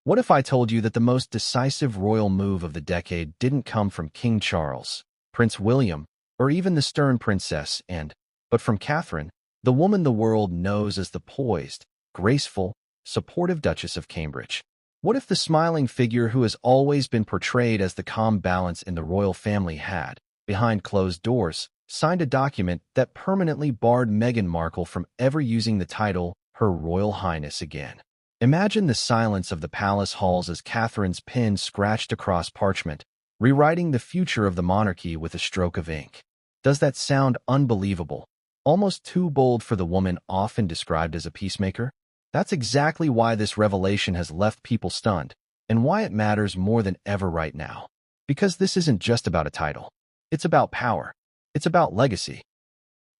What if I told you that the most decisive royal move of the decade didn't come from King Charles, Prince William, or even the stern princess but from Catherine, the woman the world knows as the poised, graceful, supportive Duchess of Cambridge? What if the smiling figure who has always been portrayed as the calm balance in the royal family had, behind closed doors, signed a document that permanently barred Meghan Markle from ever using the title Her Royal Highness again? Imagine the silence of the palace halls as Catherine's pen scratched across parchment, rewriting the future of the monarchy with a stroke of ink. Does that sound unbelievable? Almost too bold for the woman often described as a peacemaker? That's exactly why this revelation has left people stunned, and why it matters more than ever right now. Because this isn't just about a title. It's about power. It's about legacy.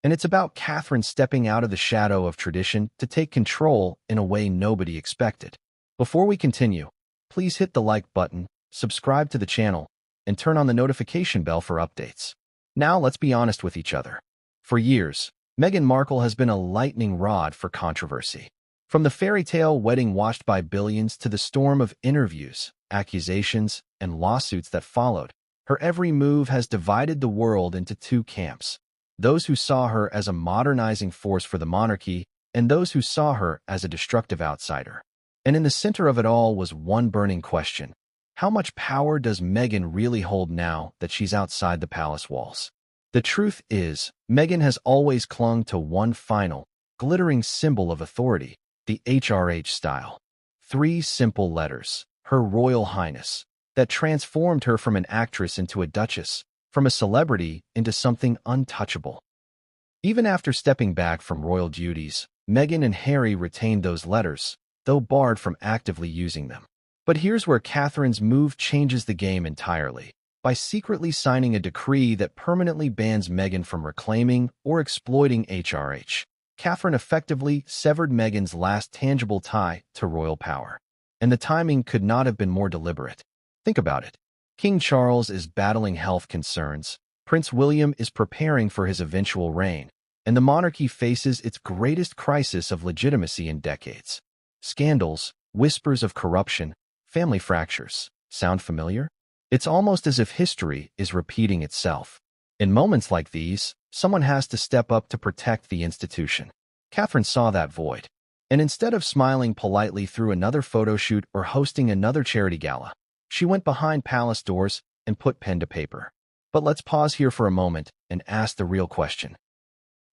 And it's about Catherine stepping out of the shadow of tradition to take control in a way nobody expected. Before we continue, please hit the like button, subscribe to the channel, and turn on the notification bell for updates. Now let's be honest with each other. For years, Meghan Markle has been a lightning rod for controversy. From the fairy tale wedding watched by billions to the storm of interviews, accusations, and lawsuits that followed, her every move has divided the world into two camps: those who saw her as a modernizing force for the monarchy, and those who saw her as a destructive outsider. And in the center of it all was one burning question: how much power does Meghan really hold now that she's outside the palace walls? The truth is, Meghan has always clung to one final, glittering symbol of authority, the HRH style. 3 simple letters, Her Royal Highness, that transformed her from an actress into a duchess, from a celebrity into something untouchable. Even after stepping back from royal duties, Meghan and Harry retained those letters, though barred from actively using them. But here's where Catherine's move changes the game entirely. By secretly signing a decree that permanently bans Meghan from reclaiming or exploiting HRH, Catherine effectively severed Meghan's last tangible tie to royal power. And the timing could not have been more deliberate. Think about it. King Charles is battling health concerns, Prince William is preparing for his eventual reign, and the monarchy faces its greatest crisis of legitimacy in decades. Scandals, whispers of corruption, family fractures. Sound familiar? It's almost as if history is repeating itself. In moments like these, someone has to step up to protect the institution. Catherine saw that void, and instead of smiling politely through another photo shoot or hosting another charity gala, she went behind palace doors and put pen to paper. But let's pause here for a moment and ask the real question.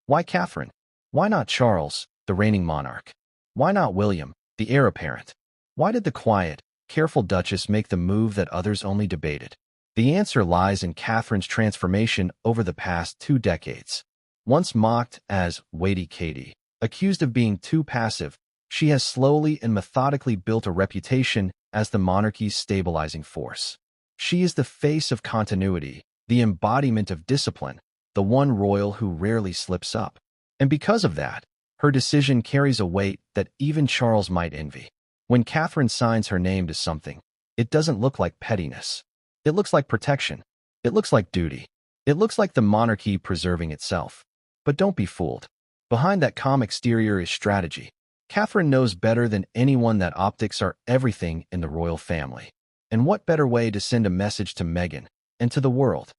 Why Catherine? Why not Charles, the reigning monarch? Why not William, the heir apparent? Why did the quiet, careful Duchess make the move that others only debated? The answer lies in Catherine's transformation over the past 2 decades. Once mocked as Weighty Katie, accused of being too passive, she has slowly and methodically built a reputation as the monarchy's stabilizing force. She is the face of continuity, the embodiment of discipline, the one royal who rarely slips up. And because of that, her decision carries a weight that even Charles might envy. When Catherine signs her name to something, it doesn't look like pettiness. It looks like protection. It looks like duty. It looks like the monarchy preserving itself. But don't be fooled. Behind that calm exterior is strategy. Catherine knows better than anyone that optics are everything in the royal family. And what better way to send a message to Meghan and to the world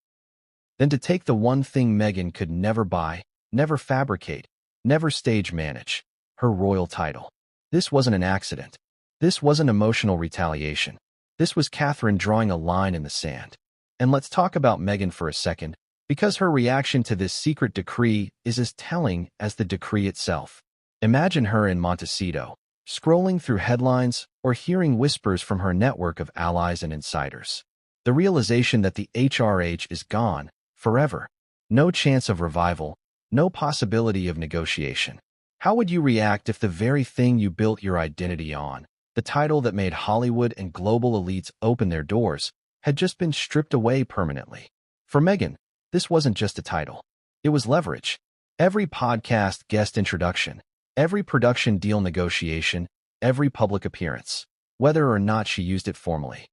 than to take the one thing Meghan could never buy, never fabricate, never stage manage: her royal title. This wasn't an accident. This wasn't emotional retaliation. This was Catherine drawing a line in the sand. And let's talk about Meghan for a second, because her reaction to this secret decree is as telling as the decree itself. Imagine her in Montecito, scrolling through headlines or hearing whispers from her network of allies and insiders. The realization that the HRH is gone, forever. No chance of revival, no possibility of negotiation. How would you react if the very thing you built your identity on, the title that made Hollywood and global elites open their doors, had just been stripped away permanently? For Meghan, this wasn't just a title. It was leverage. Every podcast guest introduction, every production deal negotiation, every public appearance, whether or not she used it formally,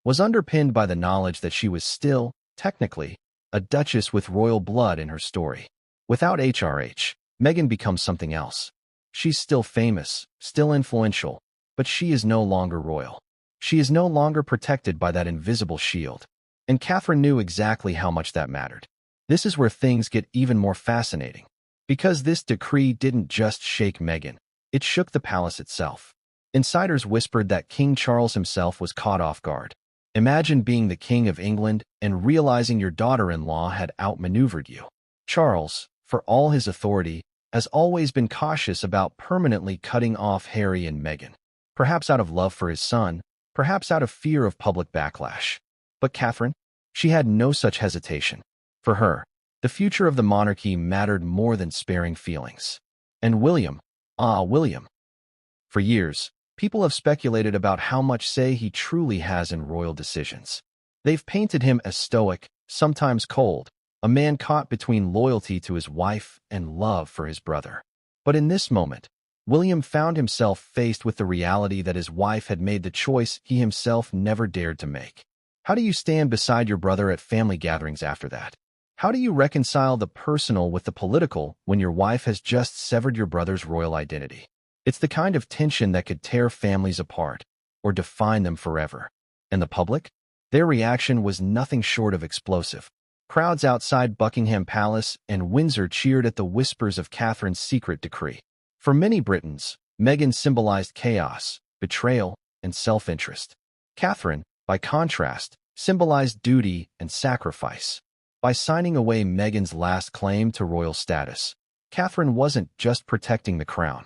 was underpinned by the knowledge that she was still, technically, a duchess with royal blood in her story. Without HRH, Meghan becomes something else. She's still famous, still influential, but she is no longer royal. She is no longer protected by that invisible shield. And Catherine knew exactly how much that mattered. This is where things get even more fascinating. Because this decree didn't just shake Meghan, it shook the palace itself. Insiders whispered that King Charles himself was caught off guard. Imagine being the King of England and realizing your daughter-in-law had outmaneuvered you. Charles, for all his authority, has always been cautious about permanently cutting off Harry and Meghan. Perhaps out of love for his son, perhaps out of fear of public backlash. But Catherine? She had no such hesitation. For her, the future of the monarchy mattered more than sparing feelings. And William, William. For years, people have speculated about how much say he truly has in royal decisions. They've painted him as stoic, sometimes cold, a man caught between loyalty to his wife and love for his brother. But in this moment, William found himself faced with the reality that his wife had made the choice he himself never dared to make. How do you stand beside your brother at family gatherings after that? How do you reconcile the personal with the political when your wife has just severed your brother's royal identity? It's the kind of tension that could tear families apart or define them forever. And the public? Their reaction was nothing short of explosive. Crowds outside Buckingham Palace and Windsor cheered at the whispers of Catherine's secret decree. For many Britons, Meghan symbolized chaos, betrayal, and self-interest. Catherine, by contrast, symbolized duty and sacrifice. By signing away Meghan's last claim to royal status, Catherine wasn't just protecting the crown.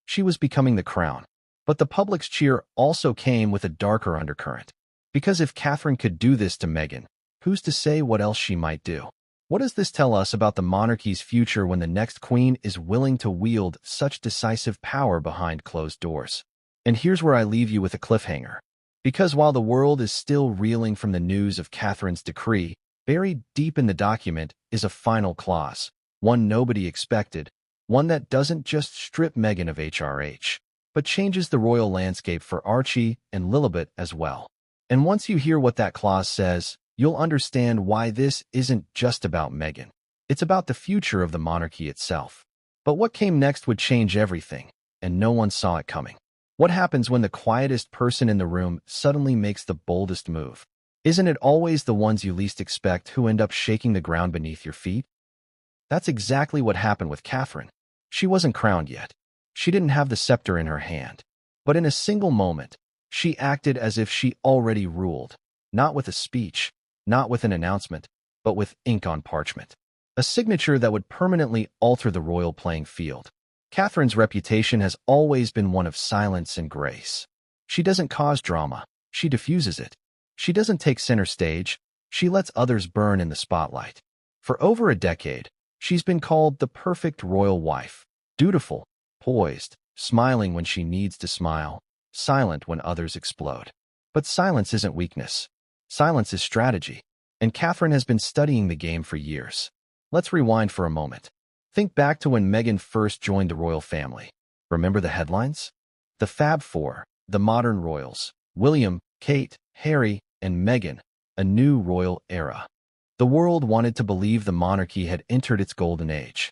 She was becoming the crown. But the public's cheer also came with a darker undercurrent. Because if Catherine could do this to Meghan, who's to say what else she might do? What does this tell us about the monarchy's future when the next queen is willing to wield such decisive power behind closed doors? And here's where I leave you with a cliffhanger. Because while the world is still reeling from the news of Catherine's decree, buried deep in the document is a final clause, one nobody expected, one that doesn't just strip Meghan of HRH, but changes the royal landscape for Archie and Lilibet as well. And once you hear what that clause says, you'll understand why this isn't just about Meghan. It's about the future of the monarchy itself. But what came next would change everything, and no one saw it coming. What happens when the quietest person in the room suddenly makes the boldest move? Isn't it always the ones you least expect who end up shaking the ground beneath your feet? That's exactly what happened with Catherine. She wasn't crowned yet. She didn't have the scepter in her hand. But in a single moment, she acted as if she already ruled, not with a speech, not with an announcement, but with ink on parchment. A signature that would permanently alter the royal playing field. Catherine's reputation has always been one of silence and grace. She doesn't cause drama, she diffuses it. She doesn't take center stage, she lets others burn in the spotlight. For over a decade, she's been called the perfect royal wife, dutiful, poised, smiling when she needs to smile, silent when others explode. But silence isn't weakness. Silence is strategy, and Catherine has been studying the game for years. Let's rewind for a moment. Think back to when Meghan first joined the royal family. Remember the headlines? The Fab Four, the modern royals, William, Kate, Harry, and Meghan, a new royal era. The world wanted to believe the monarchy had entered its golden age.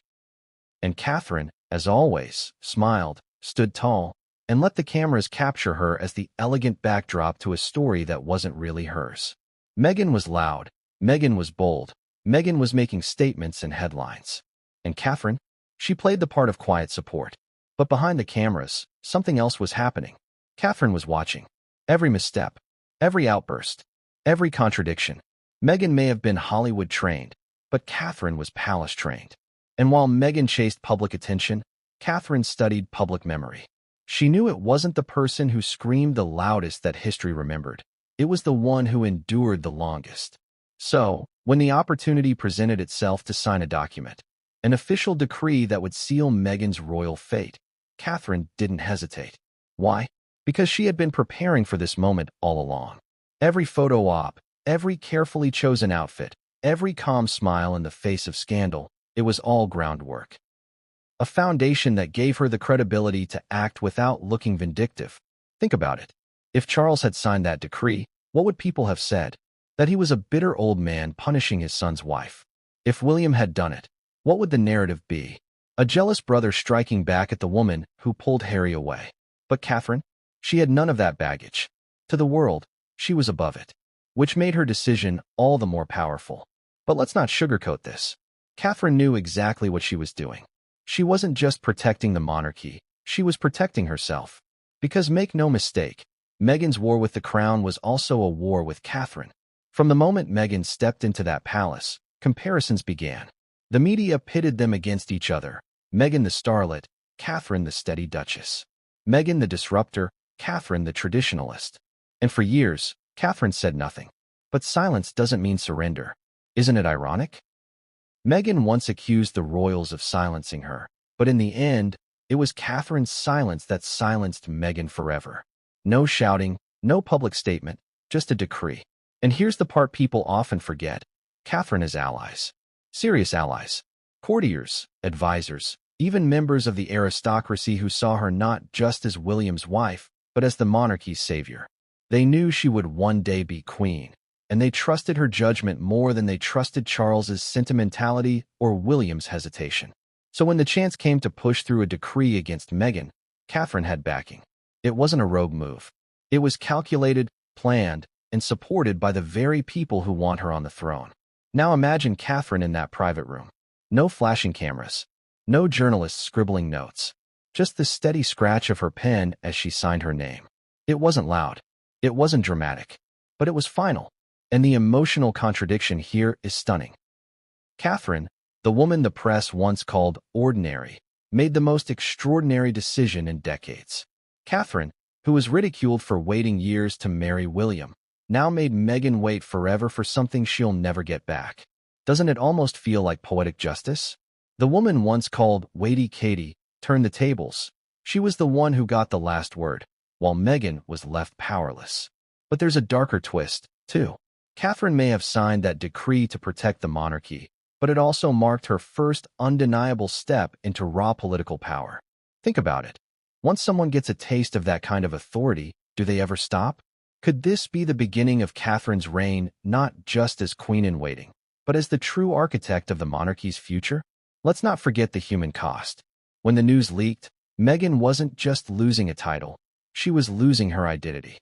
And Catherine, as always, smiled, stood tall, and let the cameras capture her as the elegant backdrop to a story that wasn't really hers. Meghan was loud, Meghan was bold, Meghan was making statements and headlines. And Catherine? She played the part of quiet support. But behind the cameras, something else was happening. Catherine was watching. Every misstep, every outburst, every contradiction. Meghan may have been Hollywood-trained, but Catherine was palace-trained. And while Meghan chased public attention, Catherine studied public memory. She knew it wasn't the person who screamed the loudest that history remembered. It was the one who endured the longest. So, when the opportunity presented itself to sign a document, an official decree that would seal Meghan's royal fate, Catherine didn't hesitate. Why? Because she had been preparing for this moment all along. Every photo op, every carefully chosen outfit, every calm smile in the face of scandal, it was all groundwork. A foundation that gave her the credibility to act without looking vindictive. Think about it. If Charles had signed that decree, what would people have said? That he was a bitter old man punishing his son's wife. If William had done it, what would the narrative be? A jealous brother striking back at the woman who pulled Harry away. But Catherine? She had none of that baggage. To the world, she was above it, which made her decision all the more powerful. But let's not sugarcoat this. Catherine knew exactly what she was doing. She wasn't just protecting the monarchy, she was protecting herself. Because make no mistake, Meghan's war with the crown was also a war with Catherine. From the moment Meghan stepped into that palace, comparisons began. The media pitted them against each other. Meghan the starlet, Catherine the steady duchess. Meghan the disruptor, Catherine the traditionalist. And for years, Catherine said nothing. But silence doesn't mean surrender. Isn't it ironic? Meghan once accused the royals of silencing her, but in the end, it was Catherine's silence that silenced Meghan forever. No shouting, no public statement, just a decree. And here's the part people often forget. Catherine has allies. Serious allies. Courtiers, advisors, even members of the aristocracy who saw her not just as William's wife, but as the monarchy's savior. They knew she would one day be queen, and they trusted her judgment more than they trusted Charles's sentimentality or William's hesitation. So when the chance came to push through a decree against Meghan, Catherine had backing. It wasn't a rogue move. It was calculated, planned, and supported by the very people who want her on the throne. Now imagine Catherine in that private room. No flashing cameras. No journalists scribbling notes. Just the steady scratch of her pen as she signed her name. It wasn't loud. It wasn't dramatic. But it was final. And the emotional contradiction here is stunning. Catherine, the woman the press once called ordinary, made the most extraordinary decision in decades. Catherine, who was ridiculed for waiting years to marry William, now made Meghan wait forever for something she'll never get back. Doesn't it almost feel like poetic justice? The woman once called Weighty Katie turned the tables. She was the one who got the last word, while Meghan was left powerless. But there's a darker twist, too. Catherine may have signed that decree to protect the monarchy, but it also marked her first undeniable step into raw political power. Think about it. Once someone gets a taste of that kind of authority, do they ever stop? Could this be the beginning of Catherine's reign, not just as queen-in-waiting, but as the true architect of the monarchy's future? Let's not forget the human cost. When the news leaked, Meghan wasn't just losing a title, she was losing her identity.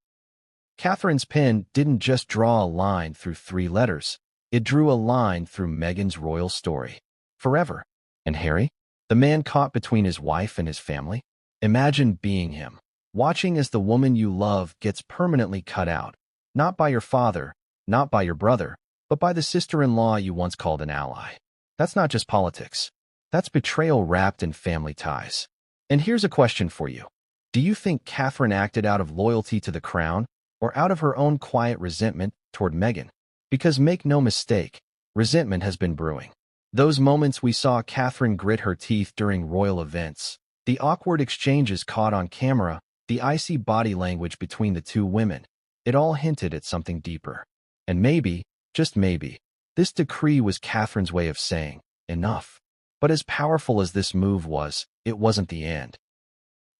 Catherine's pen didn't just draw a line through 3 letters, it drew a line through Meghan's royal story. Forever. And Harry? The man caught between his wife and his family? Imagine being him, watching as the woman you love gets permanently cut out, not by your father, not by your brother, but by the sister-in-law you once called an ally. That's not just politics. That's betrayal wrapped in family ties. And here's a question for you. Do you think Catherine acted out of loyalty to the crown or out of her own quiet resentment toward Meghan? Because make no mistake, resentment has been brewing. Those moments we saw Catherine grit her teeth during royal events, the awkward exchanges caught on camera, the icy body language between the two women, it all hinted at something deeper. And maybe, just maybe, this decree was Catherine's way of saying, enough. But as powerful as this move was, it wasn't the end.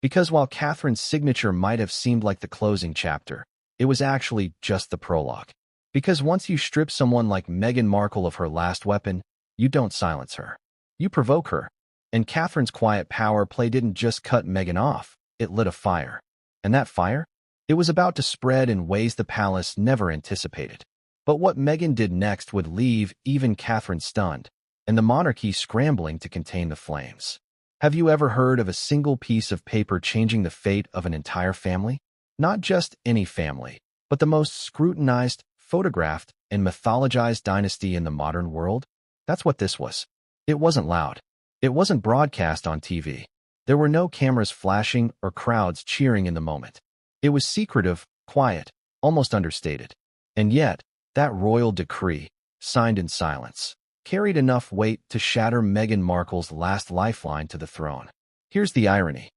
Because while Catherine's signature might have seemed like the closing chapter, it was actually just the prologue. Because once you strip someone like Meghan Markle of her last weapon, you don't silence her. You provoke her. And Catherine's quiet power play didn't just cut Meghan off, it lit a fire. And that fire? It was about to spread in ways the palace never anticipated. But what Meghan did next would leave even Catherine stunned, and the monarchy scrambling to contain the flames. Have you ever heard of a single piece of paper changing the fate of an entire family? Not just any family, but the most scrutinized, photographed, and mythologized dynasty in the modern world? That's what this was. It wasn't loud. It wasn't broadcast on TV. There were no cameras flashing or crowds cheering in the moment. It was secretive, quiet, almost understated. And yet, that royal decree, signed in silence, carried enough weight to shatter Meghan Markle's last lifeline to the throne. Here's the irony.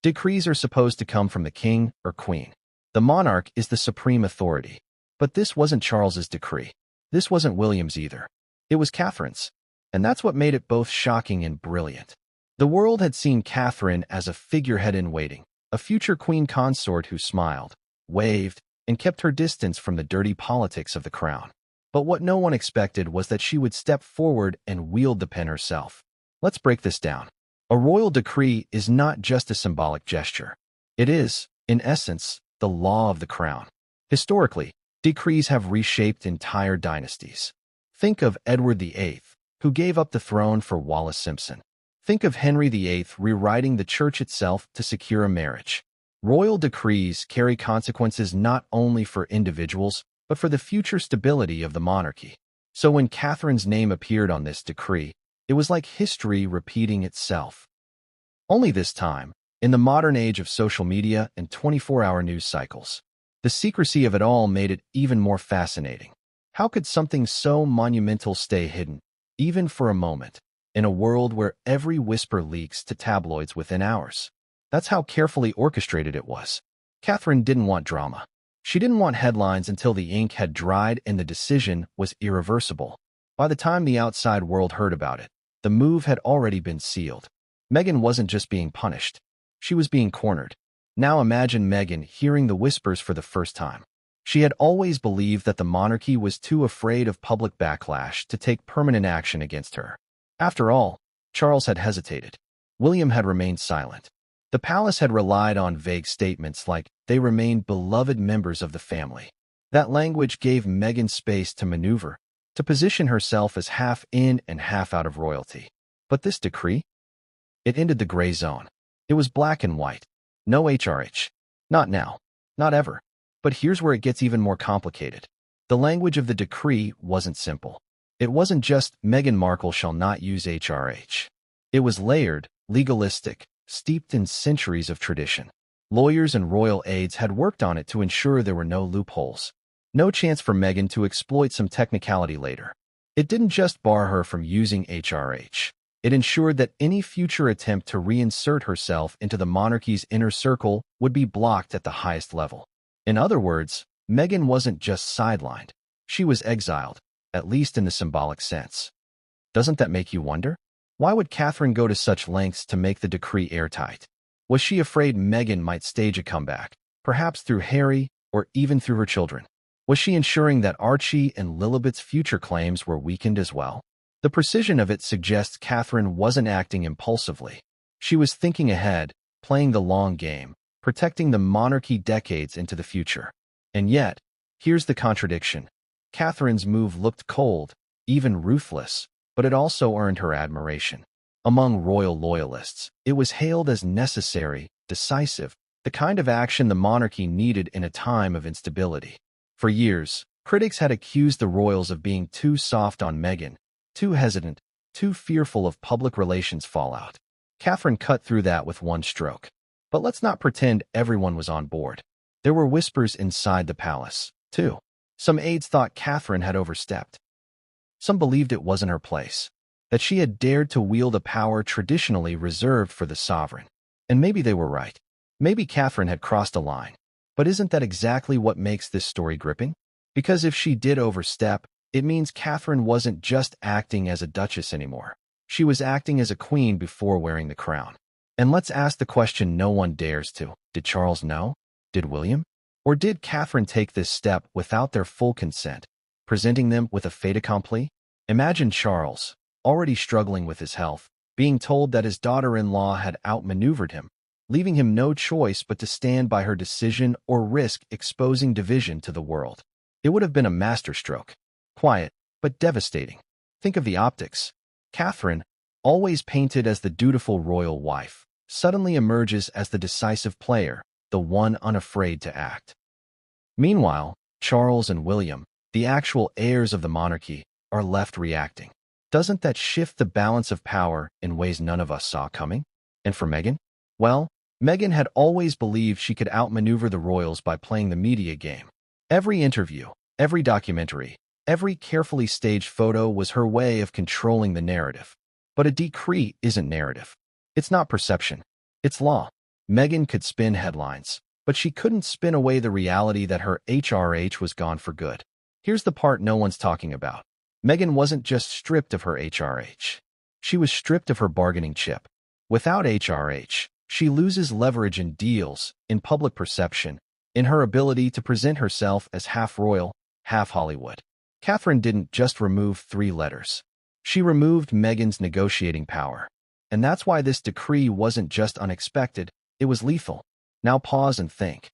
Decrees are supposed to come from the king or queen. The monarch is the supreme authority. But this wasn't Charles's decree. This wasn't William's either. It was Catherine's. And that's what made it both shocking and brilliant. The world had seen Catherine as a figurehead in waiting, a future queen consort who smiled, waved, and kept her distance from the dirty politics of the crown. But what no one expected was that she would step forward and wield the pen herself. Let's break this down. A royal decree is not just a symbolic gesture. It is, In essence, the law of the crown. Historically, decrees have reshaped entire dynasties. Think of Edward VIII, who gave up the throne for Wallis Simpson. Think of Henry VIII rewriting the church itself to secure a marriage. Royal decrees carry consequences not only for individuals, but for the future stability of the monarchy. So when Catherine's name appeared on this decree, it was like history repeating itself. Only this time, in the modern age of social media and 24-hour news cycles. The secrecy of it all made it even more fascinating. How could something so monumental stay hidden, even for a moment, in a world where every whisper leaks to tabloids within hours? That's how carefully orchestrated it was. Catherine didn't want drama. She didn't want headlines until the ink had dried and the decision was irreversible. By the time the outside world heard about it, the move had already been sealed. Meghan wasn't just being punished. She was being cornered. Now imagine Meghan hearing the whispers for the first time. She had always believed that the monarchy was too afraid of public backlash to take permanent action against her. After all, Charles had hesitated. William had remained silent. The palace had relied on vague statements like they remained beloved members of the family. That language gave Meghan space to maneuver, to position herself as half in and half out of royalty. But this decree? It ended the gray zone. It was black and white. No HRH. Not now. Not ever. But here's where it gets even more complicated. The language of the decree wasn't simple. It wasn't just Meghan Markle shall not use HRH. It was layered, legalistic, steeped in centuries of tradition. Lawyers and royal aides had worked on it to ensure there were no loopholes. No chance for Meghan to exploit some technicality later. It didn't just bar her from using HRH. It ensured that any future attempt to reinsert herself into the monarchy's inner circle would be blocked at the highest level. In other words, Meghan wasn't just sidelined. She was exiled, at least in the symbolic sense. Doesn't that make you wonder? Why would Catherine go to such lengths to make the decree airtight? Was she afraid Meghan might stage a comeback, perhaps through Harry or even through her children? Was she ensuring that Archie and Lilibet's future claims were weakened as well? The precision of it suggests Catherine wasn't acting impulsively. She was thinking ahead, playing the long game, protecting the monarchy decades into the future. And yet, here's the contradiction. Catherine's move looked cold, even ruthless, but it also earned her admiration. Among royal loyalists, it was hailed as necessary, decisive, the kind of action the monarchy needed in a time of instability. For years, critics had accused the royals of being too soft on Meghan, too hesitant, too fearful of public relations fallout. Catherine cut through that with one stroke. But let's not pretend everyone was on board. There were whispers inside the palace, too. Some aides thought Catherine had overstepped. Some believed it wasn't her place, that she had dared to wield a power traditionally reserved for the sovereign. And maybe they were right. Maybe Catherine had crossed a line. But isn't that exactly what makes this story gripping? Because if she did overstep, it means Catherine wasn't just acting as a duchess anymore. She was acting as a queen before wearing the crown. And let's ask the question no one dares to. Did Charles know? Did William? Or did Catherine take this step without their full consent, presenting them with a fait accompli? Imagine Charles, already struggling with his health, being told that his daughter-in-law had outmaneuvered him, leaving him no choice but to stand by her decision or risk exposing division to the world. It would have been a masterstroke. Quiet, but devastating. Think of the optics. Catherine, always painted as the dutiful royal wife, suddenly emerges as the decisive player, the one unafraid to act. Meanwhile, Charles and William, the actual heirs of the monarchy, are left reacting. Doesn't that shift the balance of power in ways none of us saw coming? And for Meghan? Well, Meghan had always believed she could outmaneuver the royals by playing the media game. Every interview, every documentary, every carefully staged photo was her way of controlling the narrative. But a decree isn't narrative. It's not perception. It's law. Meghan could spin headlines, but she couldn't spin away the reality that her HRH was gone for good. Here's the part no one's talking about. Meghan wasn't just stripped of her HRH. She was stripped of her bargaining chip. Without HRH, she loses leverage in deals, in public perception, in her ability to present herself as half royal, half Hollywood. Catherine didn't just remove 3 letters. She removed Meghan's negotiating power. And that's why this decree wasn't just unexpected, it was lethal. Now pause and think.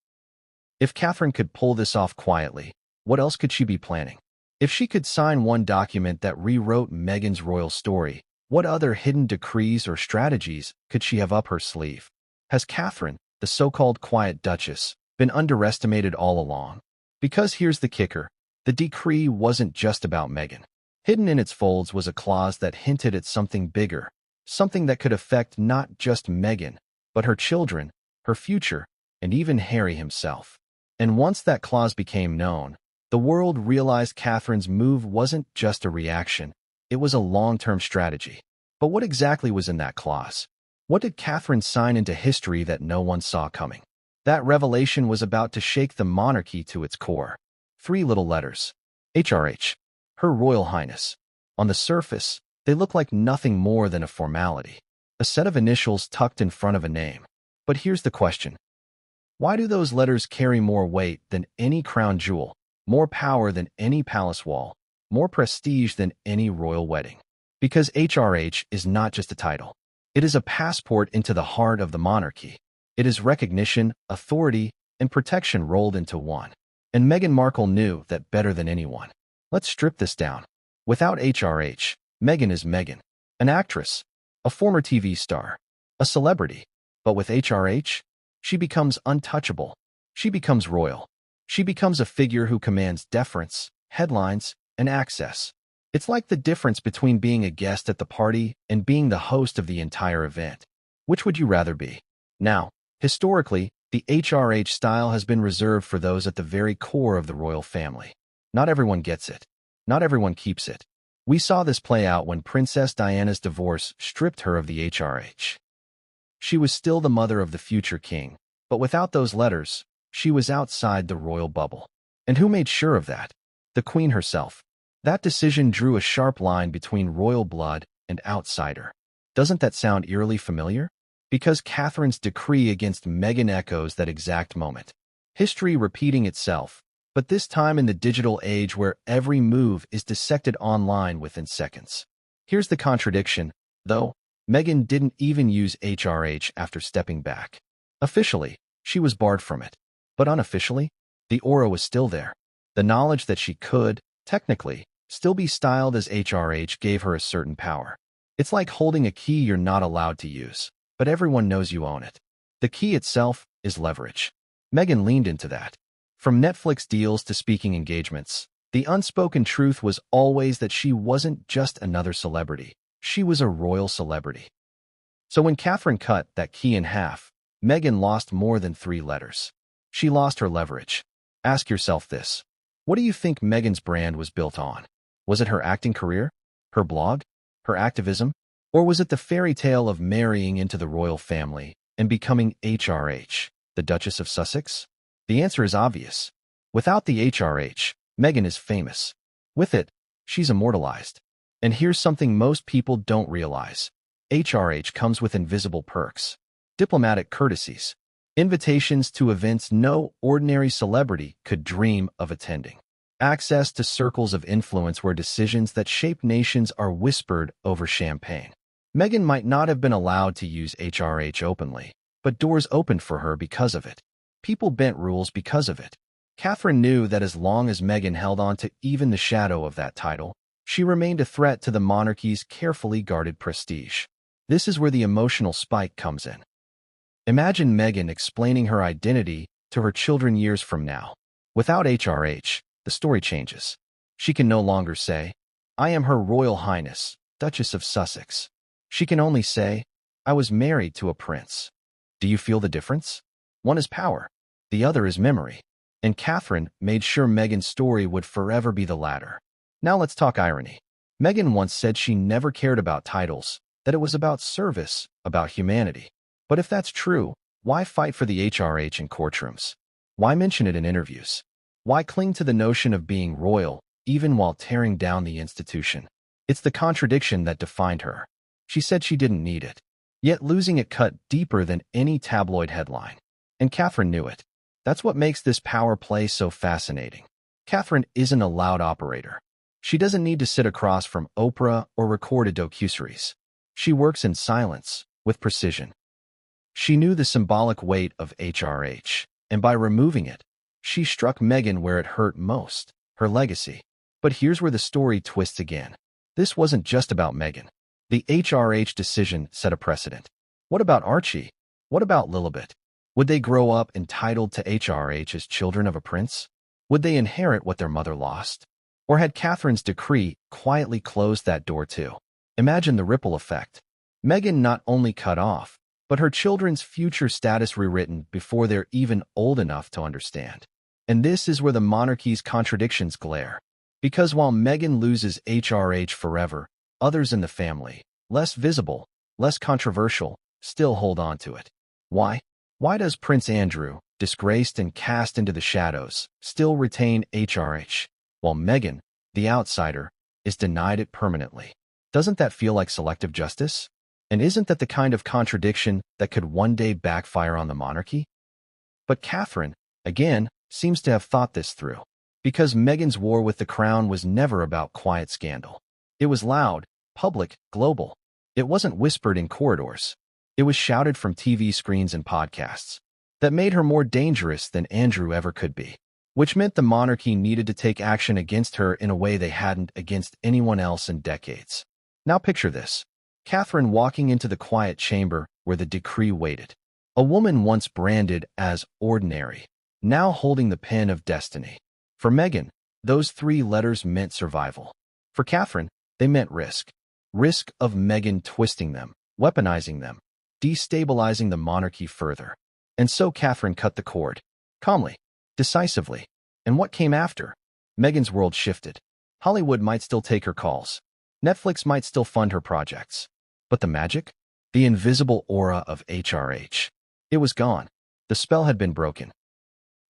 If Catherine could pull this off quietly, what else could she be planning? If she could sign one document that rewrote Meghan's royal story, what other hidden decrees or strategies could she have up her sleeve? Has Catherine, the so-called quiet duchess, been underestimated all along? Because here's the kicker. The decree wasn't just about Meghan. Hidden in its folds was a clause that hinted at something bigger, something that could affect not just Meghan, but her children, her future, and even Harry himself. And once that clause became known, the world realized Catherine's move wasn't just a reaction, it was a long-term strategy. But what exactly was in that clause? What did Catherine sign into history that no one saw coming? That revelation was about to shake the monarchy to its core. 3 little letters. HRH. Her Royal Highness. On the surface, they look like nothing more than a formality. A set of initials tucked in front of a name. But here's the question. Why do those letters carry more weight than any crown jewel, more power than any palace wall, more prestige than any royal wedding? Because HRH is not just a title. It is a passport into the heart of the monarchy. It is recognition, authority, and protection rolled into one. And Meghan Markle knew that better than anyone. Let's strip this down. Without HRH, Meghan is Meghan, an actress, a former TV star, a celebrity. But with HRH, she becomes untouchable. She becomes royal. She becomes a figure who commands deference, headlines, and access. It's like the difference between being a guest at the party and being the host of the entire event. Which would you rather be? Now, historically, the HRH style has been reserved for those at the very core of the royal family. Not everyone gets it. Not everyone keeps it. We saw this play out when Princess Diana's divorce stripped her of the HRH. She was still the mother of the future king, but without those letters, she was outside the royal bubble. And who made sure of that? The Queen herself. That decision drew a sharp line between royal blood and outsider. Doesn't that sound eerily familiar? Because Catherine's decree against Meghan echoes that exact moment. History repeating itself, but this time in the digital age where every move is dissected online within seconds. Here's the contradiction, though. Meghan didn't even use HRH after stepping back. Officially, she was barred from it. But unofficially, the aura was still there. The knowledge that she could, technically, still be styled as HRH gave her a certain power. It's like holding a key you're not allowed to use, but everyone knows you own it. The key itself is leverage. Meghan leaned into that. From Netflix deals to speaking engagements, the unspoken truth was always that she wasn't just another celebrity. She was a royal celebrity. So when Catherine cut that key in half, Meghan lost more than 3 letters. She lost her leverage. Ask yourself this. What do you think Meghan's brand was built on? Was it her acting career? Her blog? Her activism? Or was it the fairy tale of marrying into the royal family and becoming HRH, the Duchess of Sussex? The answer is obvious. Without the HRH, Meghan is famous. With it, she's immortalized. And here's something most people don't realize. HRH comes with invisible perks, diplomatic courtesies, invitations to events no ordinary celebrity could dream of attending, access to circles of influence where decisions that shape nations are whispered over champagne. Meghan might not have been allowed to use HRH openly, but doors opened for her because of it. People bent rules because of it. Catherine knew that as long as Meghan held on to even the shadow of that title, she remained a threat to the monarchy's carefully guarded prestige. This is where the emotional spike comes in. Imagine Meghan explaining her identity to her children years from now. Without HRH, the story changes. She can no longer say, "I am Her Royal Highness, Duchess of Sussex." She can only say, "I was married to a prince." Do you feel the difference? One is power, the other is memory. And Catherine made sure Meghan's story would forever be the latter. Now let's talk irony. Meghan once said she never cared about titles, that it was about service, about humanity. But if that's true, why fight for the HRH in courtrooms? Why mention it in interviews? Why cling to the notion of being royal, even while tearing down the institution? It's the contradiction that defined her. She said she didn't need it, yet losing it cut deeper than any tabloid headline. And Catherine knew it. That's what makes this power play so fascinating. Catherine isn't a loud operator. She doesn't need to sit across from Oprah or record a docuseries. She works in silence, with precision. She knew the symbolic weight of HRH, and by removing it, she struck Meghan where it hurt most, her legacy. But here's where the story twists again. This wasn't just about Meghan. The HRH decision set a precedent. What about Archie? What about Lilibet? Would they grow up entitled to HRH as children of a prince? Would they inherit what their mother lost? Or had Catherine's decree quietly closed that door too? Imagine the ripple effect. Meghan not only cut off, but her children's future status rewritten before they're even old enough to understand. And this is where the monarchy's contradictions glare. Because while Meghan loses HRH forever, others in the family, less visible, less controversial, still hold on to it. Why? Why does Prince Andrew, disgraced and cast into the shadows, still retain HRH, while Meghan, the outsider, is denied it permanently? Doesn't that feel like selective justice? And isn't that the kind of contradiction that could one day backfire on the monarchy? But Catherine, again, seems to have thought this through. Because Meghan's war with the crown was never about quiet scandal. It was loud, public, global. It wasn't whispered in corridors. It was shouted from TV screens and podcasts. That made her more dangerous than Andrew ever could be. Which meant the monarchy needed to take action against her in a way they hadn't against anyone else in decades. Now picture this. Catherine walking into the quiet chamber where the decree waited. A woman once branded as ordinary, now holding the pen of destiny. For Meghan, those 3 letters meant survival. For Catherine, they meant risk. Risk of Meghan twisting them, weaponizing them, destabilizing the monarchy further. And so Catherine cut the cord. Calmly, decisively. And what came after? Meghan's world shifted. Hollywood might still take her calls. Netflix might still fund her projects. But the magic? The invisible aura of HRH. It was gone. The spell had been broken.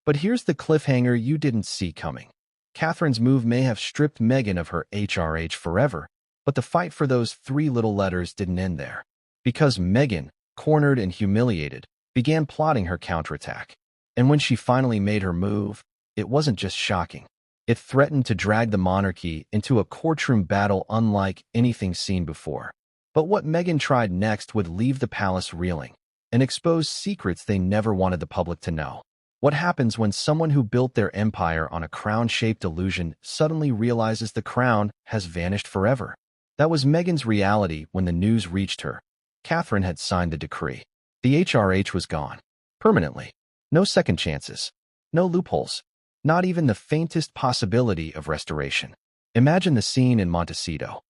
But here's the cliffhanger you didn't see coming. Catherine's move may have stripped Meghan of her HRH forever, but the fight for those 3 little letters didn't end there. Because Meghan, cornered and humiliated, began plotting her counterattack. And when she finally made her move, it wasn't just shocking. It threatened to drag the monarchy into a courtroom battle unlike anything seen before. But what Meghan tried next would leave the palace reeling and expose secrets they never wanted the public to know. What happens when someone who built their empire on a crown-shaped illusion suddenly realizes the crown has vanished forever? That was Meghan's reality when the news reached her. Catherine had signed the decree. The HRH was gone. Permanently. No second chances. No loopholes. Not even the faintest possibility of restoration. Imagine the scene in Montecito.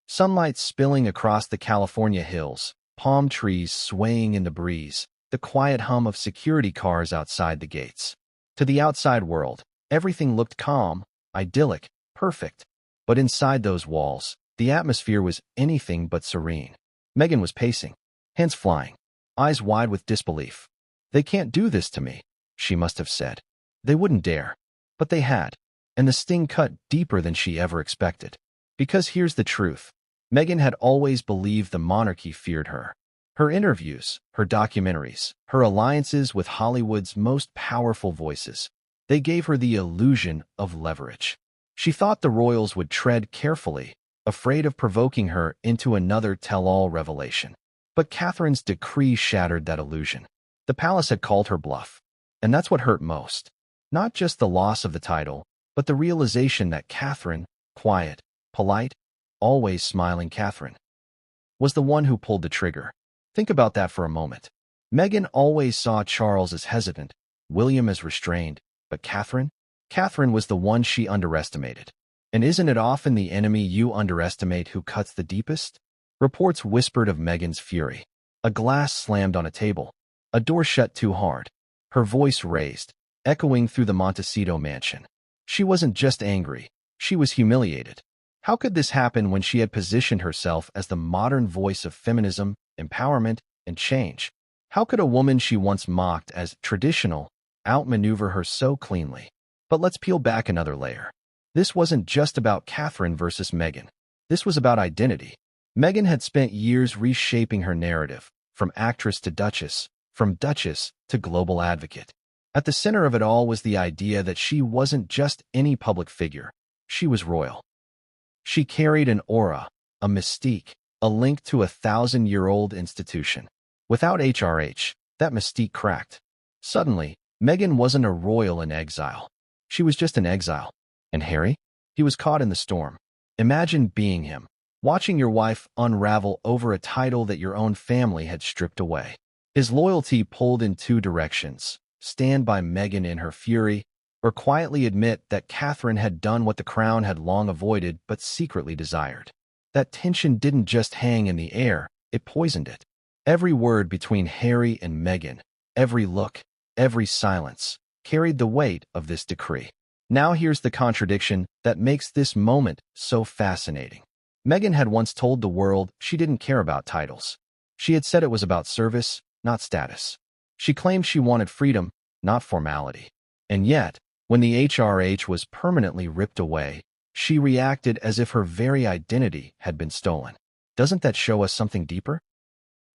Sunlight spilling across the California hills, palm trees swaying in the breeze, the quiet hum of security cars outside the gates. To the outside world, everything looked calm, idyllic, perfect. But inside those walls, the atmosphere was anything but serene. Meghan was pacing, hands flying, eyes wide with disbelief. "They can't do this to me," she must have said. They wouldn't dare. But they had. And the sting cut deeper than she ever expected. Because here's the truth. Meghan had always believed the monarchy feared her. Her interviews, her documentaries, her alliances with Hollywood's most powerful voices, they gave her the illusion of leverage. She thought the royals would tread carefully, afraid of provoking her into another tell-all revelation. But Catherine's decree shattered that illusion. The palace had called her bluff. And that's what hurt most. Not just the loss of the title, but the realization that Catherine, quiet, polite, always smiling Catherine, was the one who pulled the trigger. Think about that for a moment. Meghan always saw Charles as hesitant, William as restrained, but Catherine was the one she underestimated. And isn't it often the enemy you underestimate who cuts the deepest? Reports whispered of Meghan's fury. A glass slammed on a table. A door shut too hard. Her voice raised, echoing through the Montecito mansion. She wasn't just angry. She was humiliated. How could this happen when she had positioned herself as the modern voice of feminism, empowerment, and change? How could a woman she once mocked as traditional outmaneuver her so cleanly? But let's peel back another layer. This wasn't just about Catherine versus Meghan. This was about identity. Meghan had spent years reshaping her narrative, from actress to duchess, from duchess to global advocate. At the center of it all was the idea that she wasn't just any public figure. She was royal. She carried an aura, a mystique, a link to a 1,000-year-old institution. Without HRH, that mystique cracked. Suddenly, Meghan wasn't a royal in exile. She was just in exile. And Harry? He was caught in the storm. Imagine being him, watching your wife unravel over a title that your own family had stripped away. His loyalty pulled in two directions: stand by Meghan in her fury, or quietly admit that Catherine had done what the crown had long avoided but secretly desired. That tension didn't just hang in the air, it poisoned it. Every word between Harry and Meghan, every look, every silence, carried the weight of this decree. Now here's the contradiction that makes this moment so fascinating. Meghan had once told the world she didn't care about titles. She had said it was about service, not status. She claimed she wanted freedom, not formality. And yet, when the HRH was permanently ripped away, she reacted as if her very identity had been stolen. Doesn't that show us something deeper?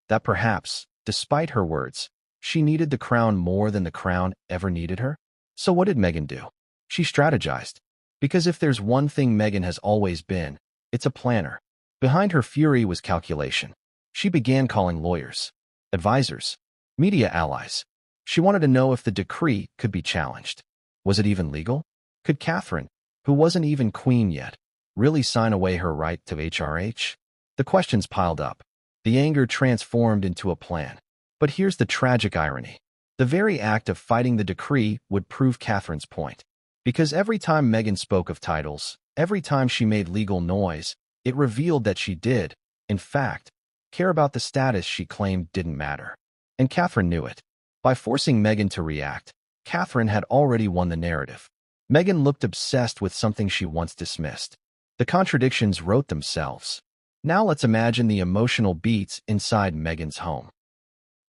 That perhaps, despite her words, she needed the crown more than the crown ever needed her? So what did Meghan do? She strategized. Because if there's one thing Meghan has always been, it's a planner. Behind her fury was calculation. She began calling lawyers, advisors, media allies. She wanted to know if the decree could be challenged. Was it even legal? Could Catherine, who wasn't even queen yet, really sign away her right to HRH? The questions piled up. The anger transformed into a plan. But here's the tragic irony. The very act of fighting the decree would prove Catherine's point. Because every time Meghan spoke of titles, every time she made legal noise, it revealed that she did, in fact, care about the status she claimed didn't matter. And Catherine knew it. By forcing Meghan to react, Catherine had already won the narrative. Meghan looked obsessed with something she once dismissed. The contradictions wrote themselves. Now let's imagine the emotional beats inside Meghan's home.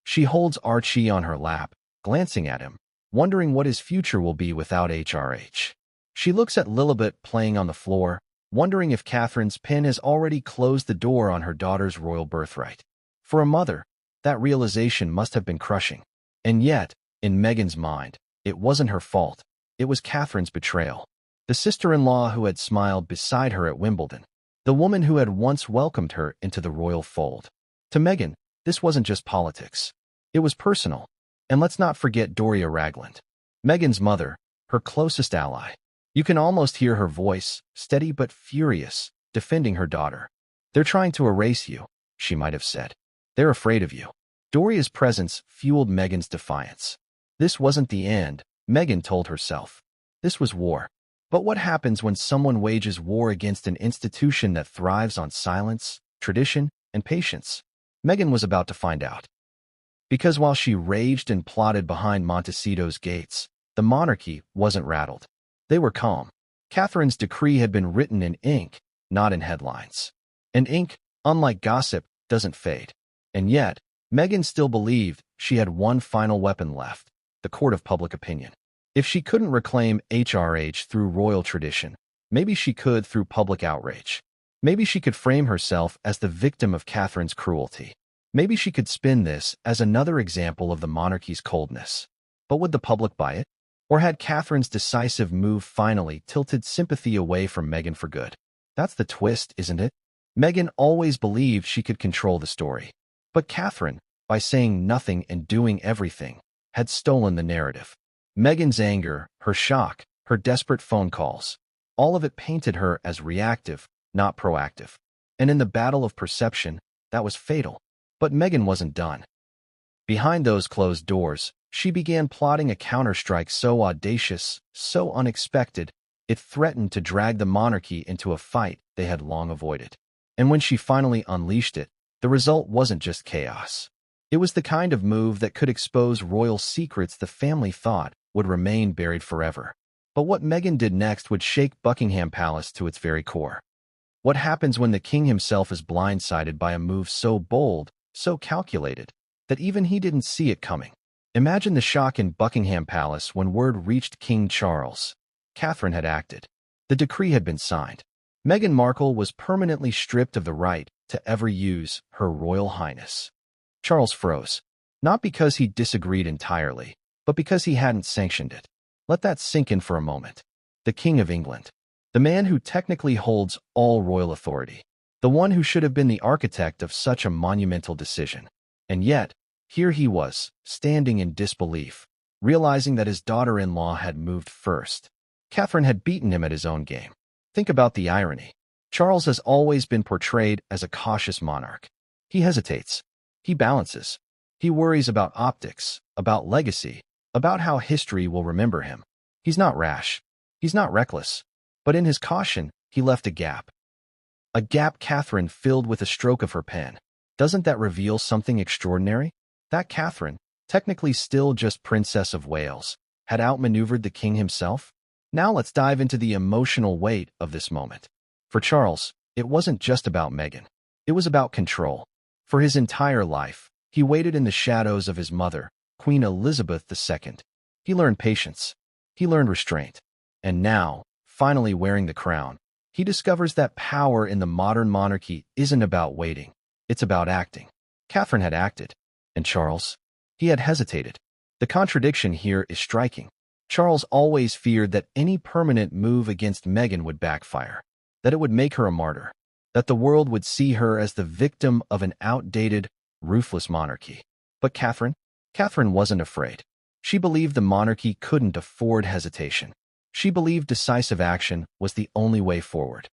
She holds Archie on her lap, glancing at him, wondering what his future will be without HRH. She looks at Lilibet playing on the floor, wondering if Catherine's pen has already closed the door on her daughter's royal birthright. For a mother, that realization must have been crushing. And yet, in Meghan's mind, it wasn't her fault. It was Catherine's betrayal. The sister-in-law who had smiled beside her at Wimbledon. The woman who had once welcomed her into the royal fold. To Meghan, this wasn't just politics. It was personal. And let's not forget Doria Ragland, Meghan's mother, her closest ally. You can almost hear her voice, steady but furious, defending her daughter. "They're trying to erase you," she might have said. "They're afraid of you." Doria's presence fueled Meghan's defiance. This wasn't the end, Meghan told herself. This was war. But what happens when someone wages war against an institution that thrives on silence, tradition, and patience? Meghan was about to find out. Because while she raged and plotted behind Montecito's gates, the monarchy wasn't rattled. They were calm. Catherine's decree had been written in ink, not in headlines. And ink, unlike gossip, doesn't fade. And yet, Meghan still believed she had one final weapon left: the court of public opinion. If she couldn't reclaim HRH through royal tradition, maybe she could through public outrage. Maybe she could frame herself as the victim of Catherine's cruelty. Maybe she could spin this as another example of the monarchy's coldness. But would the public buy it? Or had Catherine's decisive move finally tilted sympathy away from Meghan for good? That's the twist, isn't it? Meghan always believed she could control the story. But Catherine, by saying nothing and doing everything, had stolen the narrative. Meghan's anger, her shock, her desperate phone calls, all of it painted her as reactive, not proactive. And in the battle of perception, that was fatal. But Meghan wasn't done. Behind those closed doors, she began plotting a counterstrike so audacious, so unexpected, it threatened to drag the monarchy into a fight they had long avoided. And when she finally unleashed it, the result wasn't just chaos. It was the kind of move that could expose royal secrets the family thought would remain buried forever. But what Meghan did next would shake Buckingham Palace to its very core. What happens when the king himself is blindsided by a move so bold, so calculated, that even he didn't see it coming? Imagine the shock in Buckingham Palace when word reached King Charles. Catherine had acted. The decree had been signed. Meghan Markle was permanently stripped of the right to ever use her Royal Highness. Charles froze, not because he disagreed entirely, but because he hadn't sanctioned it. Let that sink in for a moment. The King of England, the man who technically holds all royal authority, the one who should have been the architect of such a monumental decision. And yet, Here he was, standing in disbelief, realizing that his daughter-in-law had moved first. Catherine had beaten him at his own game. Think about the irony. Charles has always been portrayed as a cautious monarch. He hesitates. He balances. He worries about optics, about legacy, about how history will remember him. He's not rash. He's not reckless. But in his caution, he left a gap. A gap Catherine filled with a stroke of her pen. Doesn't that reveal something extraordinary? That Catherine, technically still just Princess of Wales, had outmaneuvered the king himself? Now let's dive into the emotional weight of this moment. For Charles, it wasn't just about Meghan. It was about control. For his entire life, he waited in the shadows of his mother, Queen Elizabeth II. He learned patience. He learned restraint. And now, finally wearing the crown, he discovers that power in the modern monarchy isn't about waiting. It's about acting. Catherine had acted. And Charles? He had hesitated. The contradiction here is striking. Charles always feared that any permanent move against Meghan would backfire, that it would make her a martyr, that the world would see her as the victim of an outdated, ruthless monarchy. But Catherine wasn't afraid. She believed the monarchy couldn't afford hesitation. She believed decisive action was the only way forward.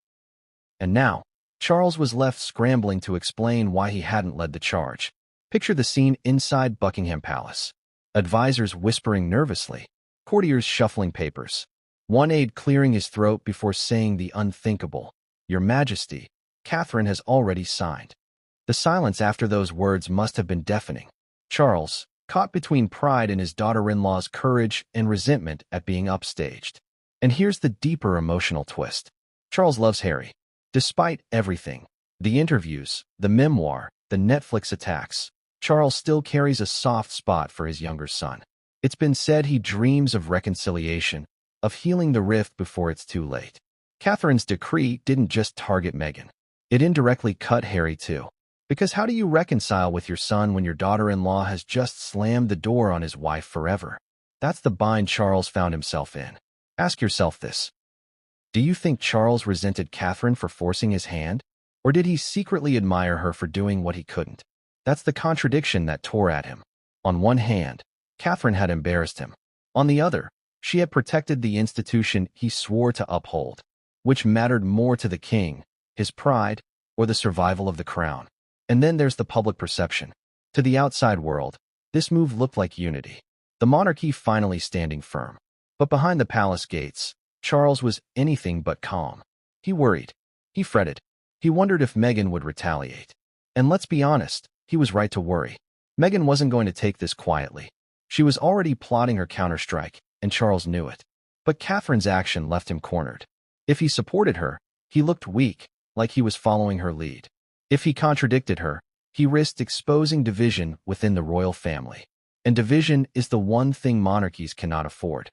And now, Charles was left scrambling to explain why he hadn't led the charge. Picture the scene inside Buckingham Palace. Advisors whispering nervously, courtiers shuffling papers, one aide clearing his throat before saying the unthinkable, "Your Majesty, Catherine has already signed." The silence after those words must have been deafening. Charles, caught between pride in his daughter-in-law's courage and resentment at being upstaged. And here's the deeper emotional twist. Charles loves Harry. Despite everything, the interviews, the memoir, the Netflix attacks, Charles still carries a soft spot for his younger son. It's been said he dreams of reconciliation, of healing the rift before it's too late. Catherine's decree didn't just target Meghan. It indirectly cut Harry too. Because how do you reconcile with your son when your daughter-in-law has just slammed the door on his wife forever? That's the bind Charles found himself in. Ask yourself this. Do you think Charles resented Catherine for forcing his hand? Or did he secretly admire her for doing what he couldn't? That's the contradiction that tore at him. On one hand, Catherine had embarrassed him. On the other, she had protected the institution he swore to uphold. Which mattered more to the king, his pride, or the survival of the crown? And then there's the public perception. To the outside world, this move looked like unity. The monarchy finally standing firm. But behind the palace gates, Charles was anything but calm. He worried. He fretted. He wondered if Meghan would retaliate. And let's be honest, he was right to worry. Meghan wasn't going to take this quietly. She was already plotting her counterstrike, and Charles knew it. But Catherine's action left him cornered. If he supported her, he looked weak, like he was following her lead. If he contradicted her, he risked exposing division within the royal family. And division is the one thing monarchies cannot afford.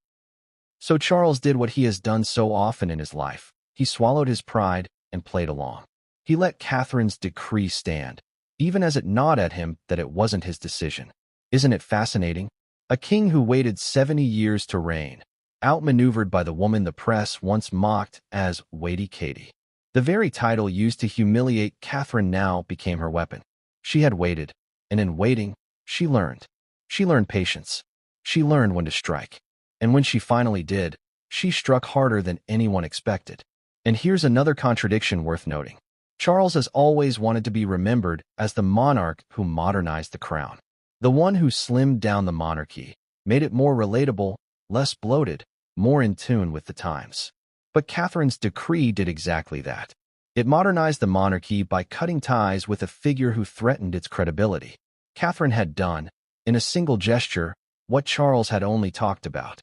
So Charles did what he has done so often in his life. He swallowed his pride and played along. He let Catherine's decree stand, even as it gnawed at him that it wasn't his decision. Isn't it fascinating? A king who waited 70 years to reign, outmaneuvered by the woman the press once mocked as Weighty Katie. The very title used to humiliate Catherine now became her weapon. She had waited, and in waiting, she learned. She learned patience. She learned when to strike. And when she finally did, she struck harder than anyone expected. And here's another contradiction worth noting. Charles has always wanted to be remembered as the monarch who modernized the crown. The one who slimmed down the monarchy, made it more relatable, less bloated, more in tune with the times. But Catherine's decree did exactly that. It modernized the monarchy by cutting ties with a figure who threatened its credibility. Catherine had done, in a single gesture, what Charles had only talked about.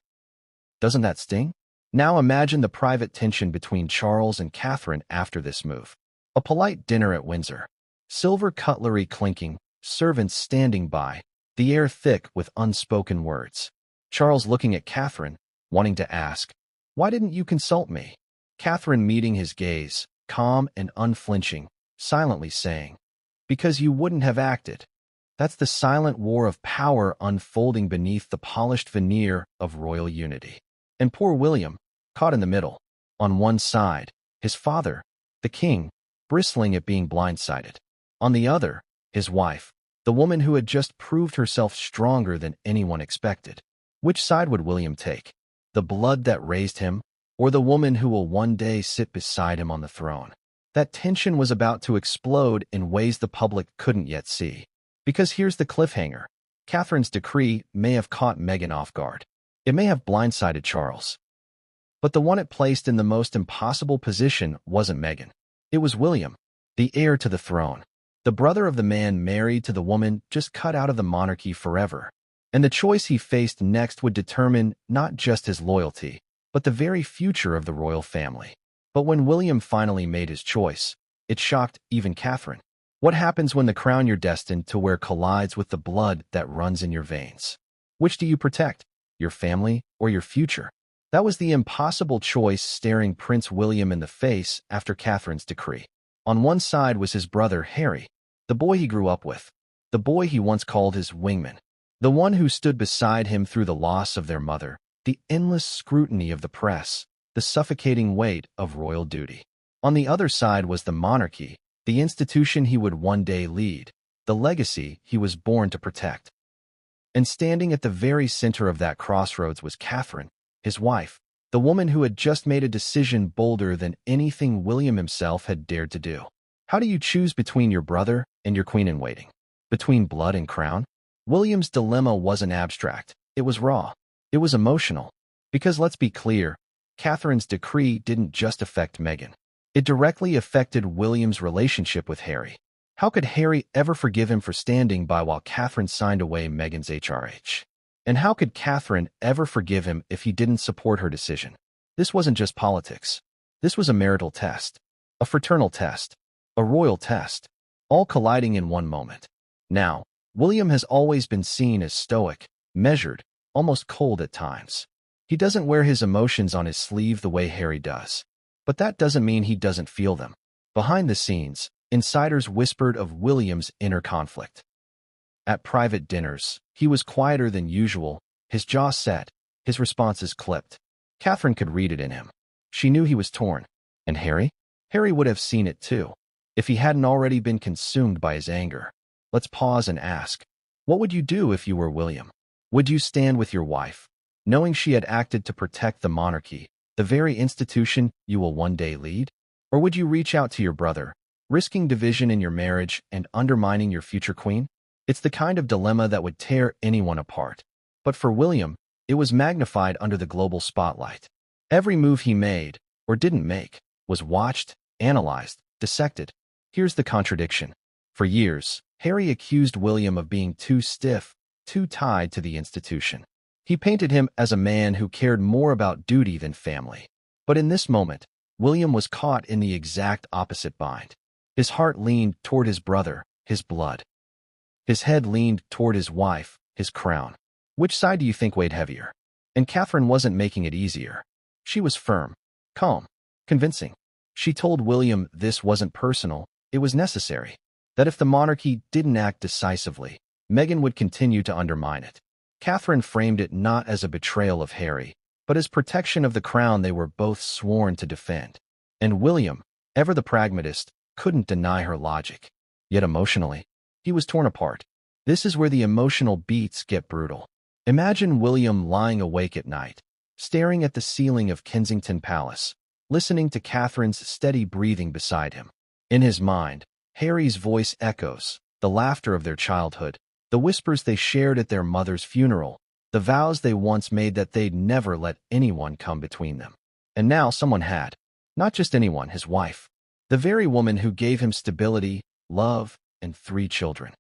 Doesn't that sting? Now imagine the private tension between Charles and Catherine after this move. A polite dinner at Windsor. Silver cutlery clinking, servants standing by, the air thick with unspoken words. Charles looking at Catherine, wanting to ask, "Why didn't you consult me?" Catherine meeting his gaze, calm and unflinching, silently saying, "Because you wouldn't have acted." That's the silent war of power unfolding beneath the polished veneer of royal unity. And poor William, caught in the middle. On one side, his father, the king, bristling at being blindsided. On the other, his wife, the woman who had just proved herself stronger than anyone expected. Which side would William take? The blood that raised him, or the woman who will one day sit beside him on the throne? That tension was about to explode in ways the public couldn't yet see. Because here's the cliffhanger. Catherine's decree may have caught Meghan off guard. It may have blindsided Charles. But the one it placed in the most impossible position wasn't Meghan. It was William, the heir to the throne, the brother of the man married to the woman just cut out of the monarchy forever. And the choice he faced next would determine not just his loyalty, but the very future of the royal family. But when William finally made his choice, it shocked even Catherine. What happens when the crown you're destined to wear collides with the blood that runs in your veins? Which do you protect, your family or your future? That was the impossible choice staring Prince William in the face after Catherine's decree. On one side was his brother Harry, the boy he grew up with, the boy he once called his wingman, the one who stood beside him through the loss of their mother, the endless scrutiny of the press, the suffocating weight of royal duty. On the other side was the monarchy, the institution he would one day lead, the legacy he was born to protect. And standing at the very center of that crossroads was Catherine, his wife, the woman who had just made a decision bolder than anything William himself had dared to do. How do you choose between your brother and your queen-in-waiting? Between blood and crown? William's dilemma wasn't abstract. It was raw. It was emotional. Because let's be clear, Catherine's decree didn't just affect Meghan. It directly affected William's relationship with Harry. How could Harry ever forgive him for standing by while Catherine signed away Meghan's HRH? And how could Catherine ever forgive him if he didn't support her decision? This wasn't just politics. This was a marital test, a fraternal test, a royal test, all colliding in one moment. Now, William has always been seen as stoic, measured, almost cold at times. He doesn't wear his emotions on his sleeve the way Harry does. But that doesn't mean he doesn't feel them. Behind the scenes, insiders whispered of William's inner conflict. At private dinners, he was quieter than usual, his jaw set, his responses clipped. Catherine could read it in him. She knew he was torn. And Harry? Harry would have seen it too, if he hadn't already been consumed by his anger. Let's pause and ask, what would you do if you were William? Would you stand with your wife, knowing she had acted to protect the monarchy, the very institution you will one day lead? Or would you reach out to your brother, risking division in your marriage and undermining your future queen? It's the kind of dilemma that would tear anyone apart. But for William, it was magnified under the global spotlight. Every move he made, or didn't make, was watched, analyzed, dissected. Here's the contradiction. For years, Harry accused William of being too stiff, too tied to the institution. He painted him as a man who cared more about duty than family. But in this moment, William was caught in the exact opposite bind. His heart leaned toward his brother, his blood. His head leaned toward his wife, his crown. Which side do you think weighed heavier? And Catherine wasn't making it easier. She was firm, calm, convincing. She told William this wasn't personal, it was necessary. That if the monarchy didn't act decisively, Meghan would continue to undermine it. Catherine framed it not as a betrayal of Harry, but as protection of the crown they were both sworn to defend. And William, ever the pragmatist, couldn't deny her logic. Yet emotionally, he was torn apart. This is where the emotional beats get brutal. Imagine William lying awake at night, staring at the ceiling of Kensington Palace, listening to Catherine's steady breathing beside him. In his mind, Harry's voice echoes, the laughter of their childhood, the whispers they shared at their mother's funeral, the vows they once made that they'd never let anyone come between them. And now someone had. Not just anyone, his wife. The very woman who gave him stability, love, and 3 children.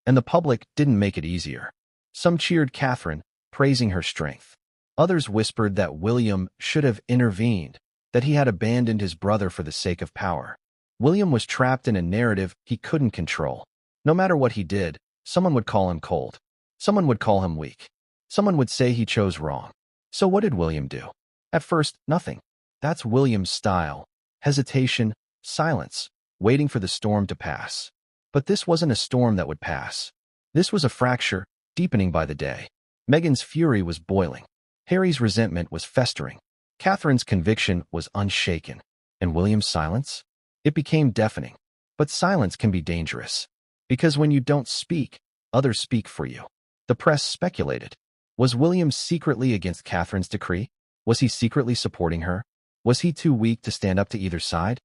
And the public didn't make it easier. Some cheered Catherine, praising her strength. Others whispered that William should have intervened, that he had abandoned his brother for the sake of power. William was trapped in a narrative he couldn't control. No matter what he did, someone would call him cold. Someone would call him weak. Someone would say he chose wrong. So what did William do? At first, nothing. That's William's style. Hesitation, silence, waiting for the storm to pass. But this wasn't a storm that would pass. This was a fracture, deepening by the day. Meghan's fury was boiling. Harry's resentment was festering. Catherine's conviction was unshaken. And William's silence? It became deafening. But silence can be dangerous. Because when you don't speak, others speak for you. The press speculated. Was William secretly against Catherine's decree? Was he secretly supporting her? Was he too weak to stand up to either side?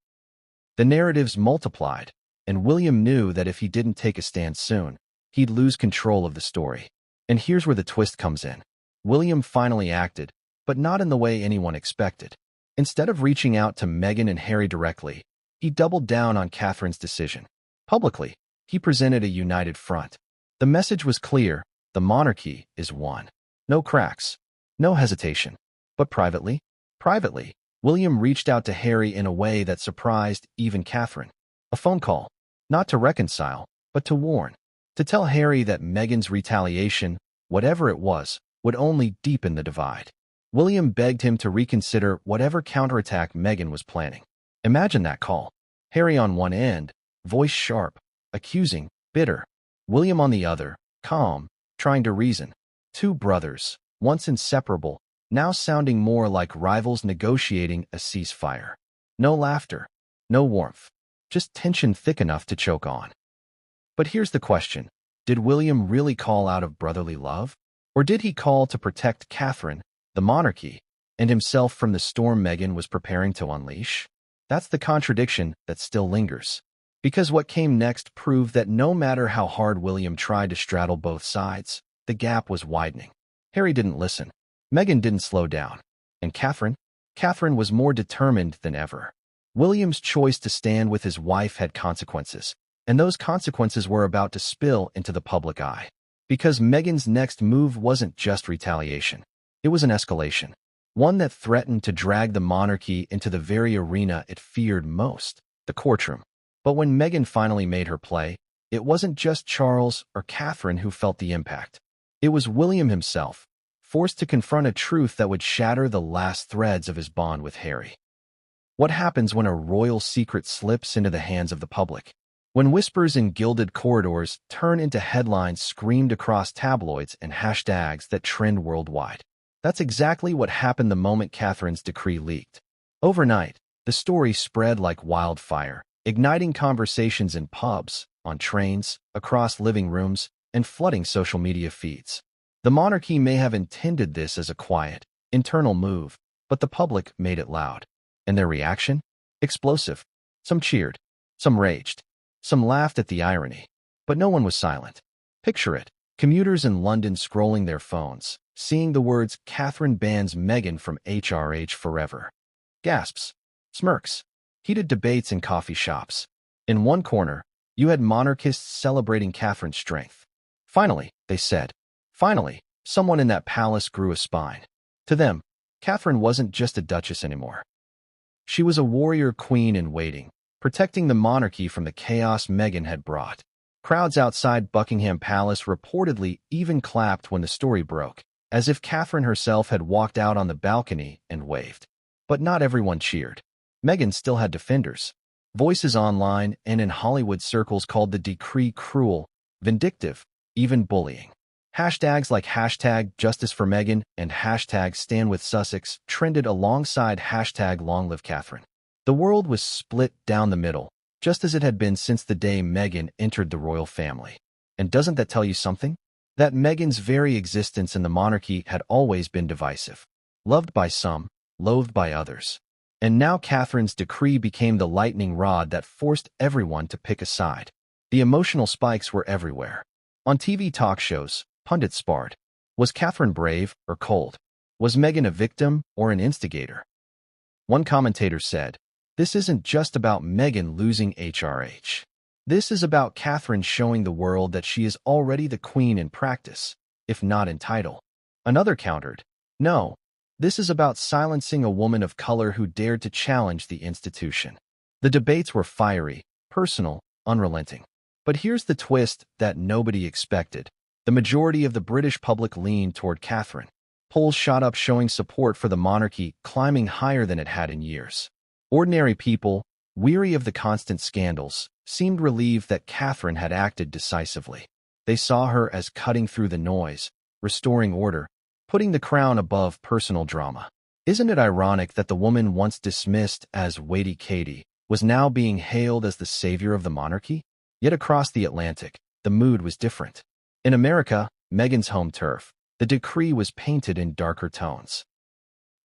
The narratives multiplied, and William knew that if he didn't take a stand soon, he'd lose control of the story. And here's where the twist comes in. William finally acted, but not in the way anyone expected. Instead of reaching out to Meghan and Harry directly, he doubled down on Catherine's decision. Publicly, he presented a united front. The message was clear: the monarchy is one. No cracks, no hesitation. But privately, William reached out to Harry in a way that surprised even Catherine. A phone call, not to reconcile, but to warn. To tell Harry that Meghan's retaliation, whatever it was, would only deepen the divide. William begged him to reconsider whatever counterattack Meghan was planning. Imagine that call. Harry on one end, voice sharp, accusing, bitter. William on the other, calm, trying to reason. Two brothers, once inseparable, now sounding more like rivals negotiating a ceasefire. No laughter, no warmth, just tension thick enough to choke on. But here's the question. Did William really call out of brotherly love? Or did he call to protect Catherine, the monarchy, and himself from the storm Meghan was preparing to unleash? That's the contradiction that still lingers. Because what came next proved that no matter how hard William tried to straddle both sides, the gap was widening. Harry didn't listen. Meghan didn't slow down. And Catherine was more determined than ever. William's choice to stand with his wife had consequences, and those consequences were about to spill into the public eye. Because Meghan's next move wasn't just retaliation. It was an escalation. One that threatened to drag the monarchy into the very arena it feared most, the courtroom. But when Meghan finally made her play, it wasn't just Charles or Catherine who felt the impact. It was William himself, forced to confront a truth that would shatter the last threads of his bond with Harry. What happens when a royal secret slips into the hands of the public? When whispers in gilded corridors turn into headlines screamed across tabloids and hashtags that trend worldwide. That's exactly what happened the moment Catherine's decree leaked. Overnight, the story spread like wildfire, igniting conversations in pubs, on trains, across living rooms, and flooding social media feeds. The monarchy may have intended this as a quiet, internal move, but the public made it loud. And their reaction? Explosive. Some cheered, some raged, some laughed at the irony. But no one was silent. Picture it. Commuters in London scrolling their phones, seeing the words "Catherine bans Meghan from HRH forever." Gasps, smirks, heated debates in coffee shops. In one corner, you had monarchists celebrating Catherine's strength. Finally, they said. Finally, someone in that palace grew a spine. To them, Catherine wasn't just a duchess anymore. She was a warrior queen in waiting, protecting the monarchy from the chaos Meghan had brought. Crowds outside Buckingham Palace reportedly even clapped when the story broke, as if Catherine herself had walked out on the balcony and waved. But not everyone cheered. Meghan still had defenders. Voices online and in Hollywood circles called the decree cruel, vindictive, even bullying. Hashtags like hashtag Justice for Meghan and hashtag Stand with Sussex trended alongside hashtag Long Live Catherine. The world was split down the middle, just as it had been since the day Meghan entered the royal family. And doesn't that tell you something? That Meghan's very existence in the monarchy had always been divisive. Loved by some, loathed by others. And now Catherine's decree became the lightning rod that forced everyone to pick a side. The emotional spikes were everywhere. On TV talk shows, pundits sparred. Was Catherine brave or cold? Was Meghan a victim or an instigator? One commentator said, "This isn't just about Meghan losing HRH. This is about Catherine showing the world that she is already the queen in practice, if not in title." Another countered, "No, this is about silencing a woman of color who dared to challenge the institution." The debates were fiery, personal, unrelenting. But here's the twist that nobody expected. The majority of the British public leaned toward Catherine. Polls shot up showing support for the monarchy climbing higher than it had in years. Ordinary people, weary of the constant scandals, seemed relieved that Catherine had acted decisively. They saw her as cutting through the noise, restoring order, putting the crown above personal drama. Isn't it ironic that the woman once dismissed as Waity Katie was now being hailed as the savior of the monarchy? Yet across the Atlantic, the mood was different. In America, Meghan's home turf, the decree was painted in darker tones.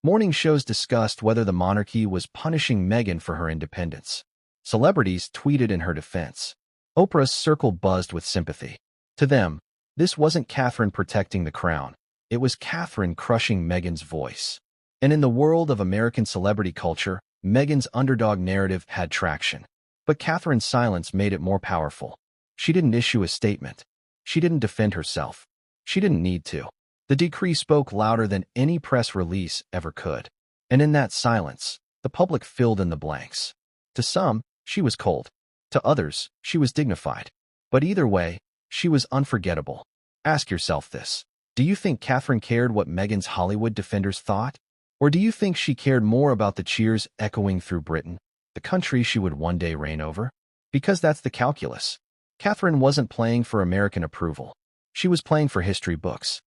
Morning shows discussed whether the monarchy was punishing Meghan for her independence. Celebrities tweeted in her defense. Oprah's circle buzzed with sympathy. To them, this wasn't Catherine protecting the crown. It was Catherine crushing Meghan's voice. And in the world of American celebrity culture, Meghan's underdog narrative had traction. But Catherine's silence made it more powerful. She didn't issue a statement. She didn't defend herself. She didn't need to. The decree spoke louder than any press release ever could. And in that silence, the public filled in the blanks. To some, she was cold. To others, she was dignified. But either way, she was unforgettable. Ask yourself this. Do you think Catherine cared what Meghan's Hollywood defenders thought? Or do you think she cared more about the cheers echoing through Britain, the country she would one day reign over? Because that's the calculus. Catherine wasn't playing for American approval. She was playing for history books.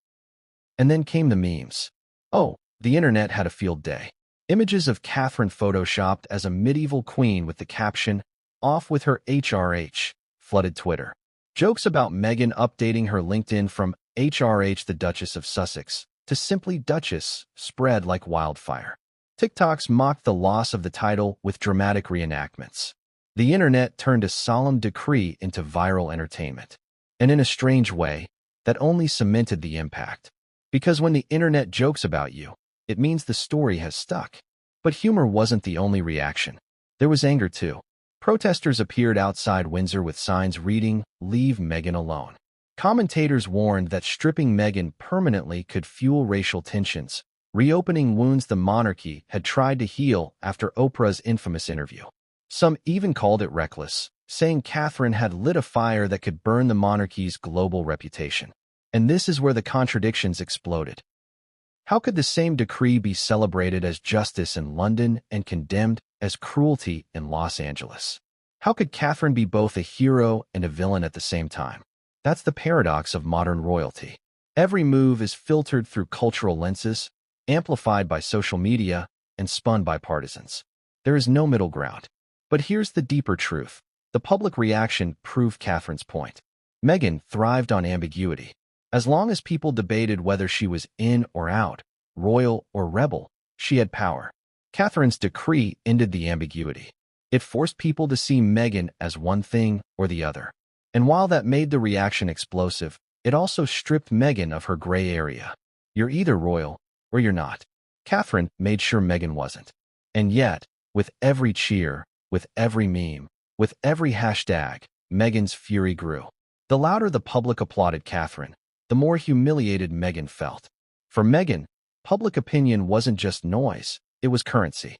And then came the memes. Oh, the internet had a field day. Images of Catherine photoshopped as a medieval queen with the caption, "Off with her HRH," flooded Twitter. Jokes about Meghan updating her LinkedIn from HRH the Duchess of Sussex to simply Duchess spread like wildfire. TikToks mocked the loss of the title with dramatic reenactments. The internet turned a solemn decree into viral entertainment. And in a strange way, that only cemented the impact. Because when the internet jokes about you, it means the story has stuck. But humor wasn't the only reaction. There was anger too. Protesters appeared outside Windsor with signs reading, "Leave Meghan alone." Commentators warned that stripping Meghan permanently could fuel racial tensions, reopening wounds the monarchy had tried to heal after Oprah's infamous interview. Some even called it reckless, saying Catherine had lit a fire that could burn the monarchy's global reputation. And this is where the contradictions exploded. How could the same decree be celebrated as justice in London and condemned as cruelty in Los Angeles? How could Catherine be both a hero and a villain at the same time? That's the paradox of modern royalty. Every move is filtered through cultural lenses, amplified by social media, and spun by partisans. There is no middle ground. But here's the deeper truth. The public reaction proved Catherine's point. Meghan thrived on ambiguity. As long as people debated whether she was in or out, royal or rebel, she had power. Catherine's decree ended the ambiguity. It forced people to see Meghan as one thing or the other. And while that made the reaction explosive, it also stripped Meghan of her gray area. You're either royal or you're not. Catherine made sure Meghan wasn't. And yet, with every cheer, with every meme, with every hashtag, Meghan's fury grew. The louder the public applauded Catherine, the more humiliated Meghan felt. For Meghan, public opinion wasn't just noise, it was currency.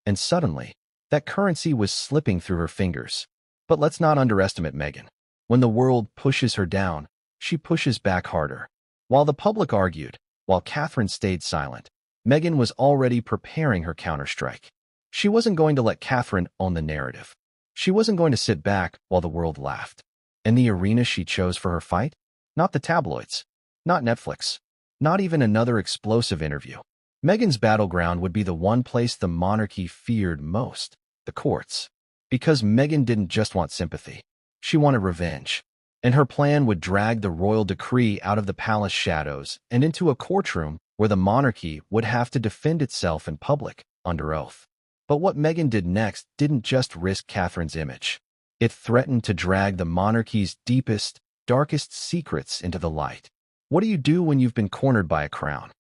And suddenly, that currency was slipping through her fingers. But let's not underestimate Meghan. When the world pushes her down, she pushes back harder. While the public argued, while Catherine stayed silent, Meghan was already preparing her counterstrike. She wasn't going to let Catherine own the narrative. She wasn't going to sit back while the world laughed. And the arena she chose for her fight? Not the tabloids, not Netflix, not even another explosive interview. Meghan's battleground would be the one place the monarchy feared most, the courts. Because Meghan didn't just want sympathy. She wanted revenge. And her plan would drag the royal decree out of the palace shadows and into a courtroom where the monarchy would have to defend itself in public, under oath. But what Meghan did next didn't just risk Catherine's image. It threatened to drag the monarchy's deepest, darkest secrets into the light. What do you do when you've been cornered by a crown?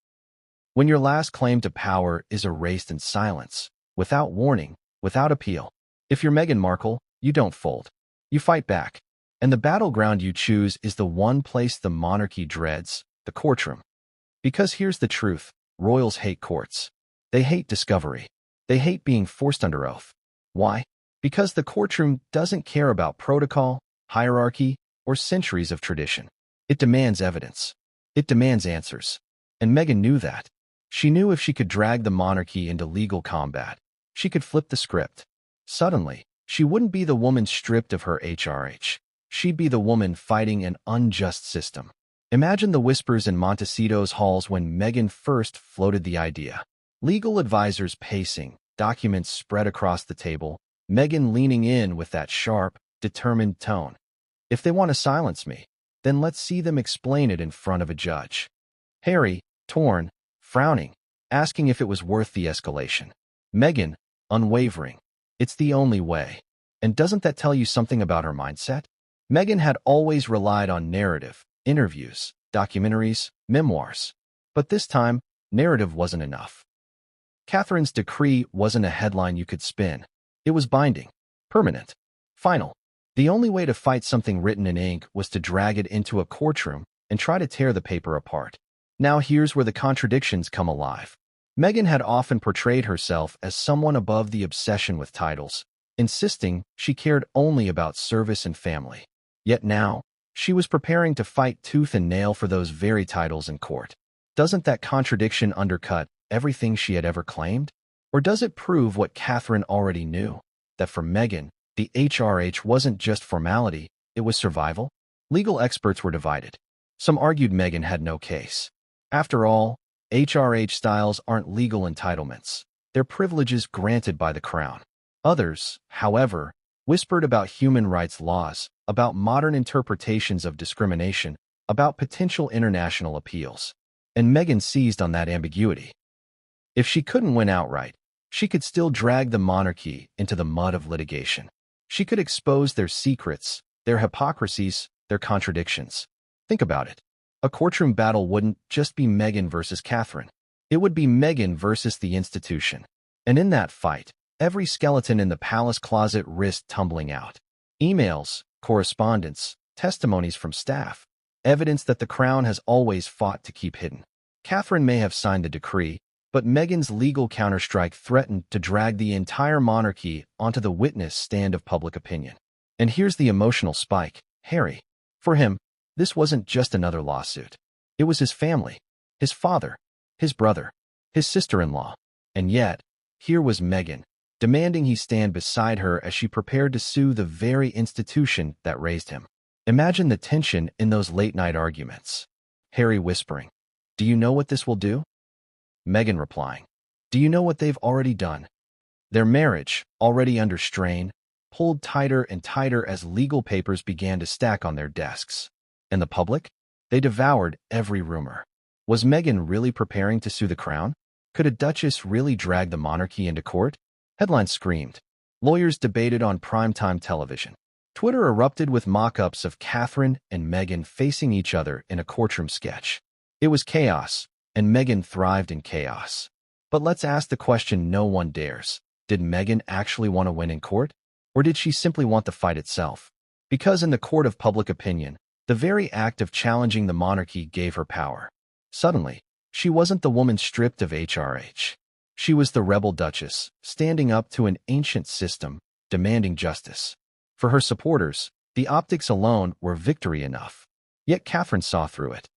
When your last claim to power is erased in silence, without warning, without appeal. If you're Meghan Markle, you don't fold. You fight back. And the battleground you choose is the one place the monarchy dreads, the courtroom. Because here's the truth, royals hate courts. They hate discovery. They hate being forced under oath. Why? Because the courtroom doesn't care about protocol, hierarchy, or centuries of tradition. It demands evidence. It demands answers. And Meghan knew that. She knew if she could drag the monarchy into legal combat, she could flip the script. Suddenly, she wouldn't be the woman stripped of her HRH. She'd be the woman fighting an unjust system. Imagine the whispers in Montecito's halls when Meghan first floated the idea. Legal advisors pacing, documents spread across the table, Meghan leaning in with that sharp, determined tone. If they want to silence me, then let's see them explain it in front of a judge. Harry, torn, frowning, asking if it was worth the escalation. Meghan, unwavering. It's the only way. And doesn't that tell you something about her mindset? Meghan had always relied on narrative, interviews, documentaries, memoirs. But this time, narrative wasn't enough. Catherine's decree wasn't a headline you could spin. It was binding, permanent, final. The only way to fight something written in ink was to drag it into a courtroom and try to tear the paper apart. Now here's where the contradictions come alive. Meghan had often portrayed herself as someone above the obsession with titles, insisting she cared only about service and family. Yet now, she was preparing to fight tooth and nail for those very titles in court. Doesn't that contradiction undercut everything she had ever claimed? Or does it prove what Catherine already knew, that for Meghan, the HRH wasn't just formality, it was survival? Legal experts were divided. Some argued Meghan had no case. After all, HRH styles aren't legal entitlements. They're privileges granted by the crown. Others, however, whispered about human rights laws, about modern interpretations of discrimination, about potential international appeals. And Meghan seized on that ambiguity. If she couldn't win outright, she could still drag the monarchy into the mud of litigation. She could expose their secrets, their hypocrisies, their contradictions. Think about it. A courtroom battle wouldn't just be Meghan versus Catherine. It would be Meghan versus the institution. And in that fight, every skeleton in the palace closet risked tumbling out. Emails, correspondence, testimonies from staff, evidence that the crown has always fought to keep hidden. Catherine may have signed the decree, but Meghan's legal counterstrike threatened to drag the entire monarchy onto the witness stand of public opinion. And here's the emotional spike: Harry. For him, this wasn't just another lawsuit. It was his family, his father, his brother, his sister-in-law. And yet, here was Meghan, demanding he stand beside her as she prepared to sue the very institution that raised him. Imagine the tension in those late-night arguments. Harry whispering, "Do you know what this will do?" Meghan replying, "Do you know what they've already done?" Their marriage, already under strain, pulled tighter and tighter as legal papers began to stack on their desks. And the public? They devoured every rumor. Was Meghan really preparing to sue the crown? Could a duchess really drag the monarchy into court? Headlines screamed. Lawyers debated on primetime television. Twitter erupted with mock-ups of Catherine and Meghan facing each other in a courtroom sketch. It was chaos, and Meghan thrived in chaos. But let's ask the question no one dares. Did Meghan actually want to win in court? Or did she simply want the fight itself? Because in the court of public opinion, the very act of challenging the monarchy gave her power. Suddenly, she wasn't the woman stripped of HRH. She was the rebel duchess, standing up to an ancient system, demanding justice. For her supporters, the optics alone were victory enough. Yet Catherine saw through it.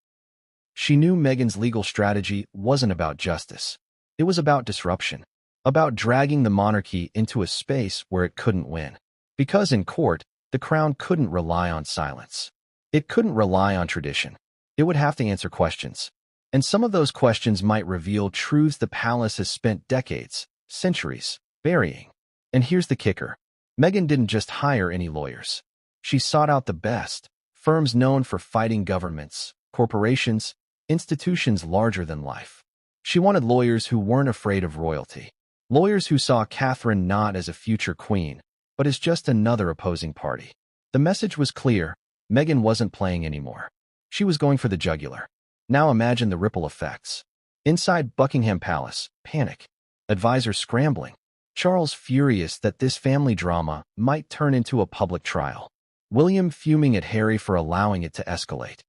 She knew Meghan's legal strategy wasn't about justice. It was about disruption, about dragging the monarchy into a space where it couldn't win. Because in court, the crown couldn't rely on silence. It couldn't rely on tradition. It would have to answer questions. And some of those questions might reveal truths the palace has spent decades, centuries, burying. And here's the kicker. Meghan didn't just hire any lawyers. She sought out the best, firms known for fighting governments, corporations, institutions larger than life. She wanted lawyers who weren't afraid of royalty. Lawyers who saw Catherine not as a future queen, but as just another opposing party. The message was clear. Meghan wasn't playing anymore. She was going for the jugular. Now imagine the ripple effects. Inside Buckingham Palace, panic. Advisors scrambling. Charles furious that this family drama might turn into a public trial. William fuming at Harry for allowing it to escalate.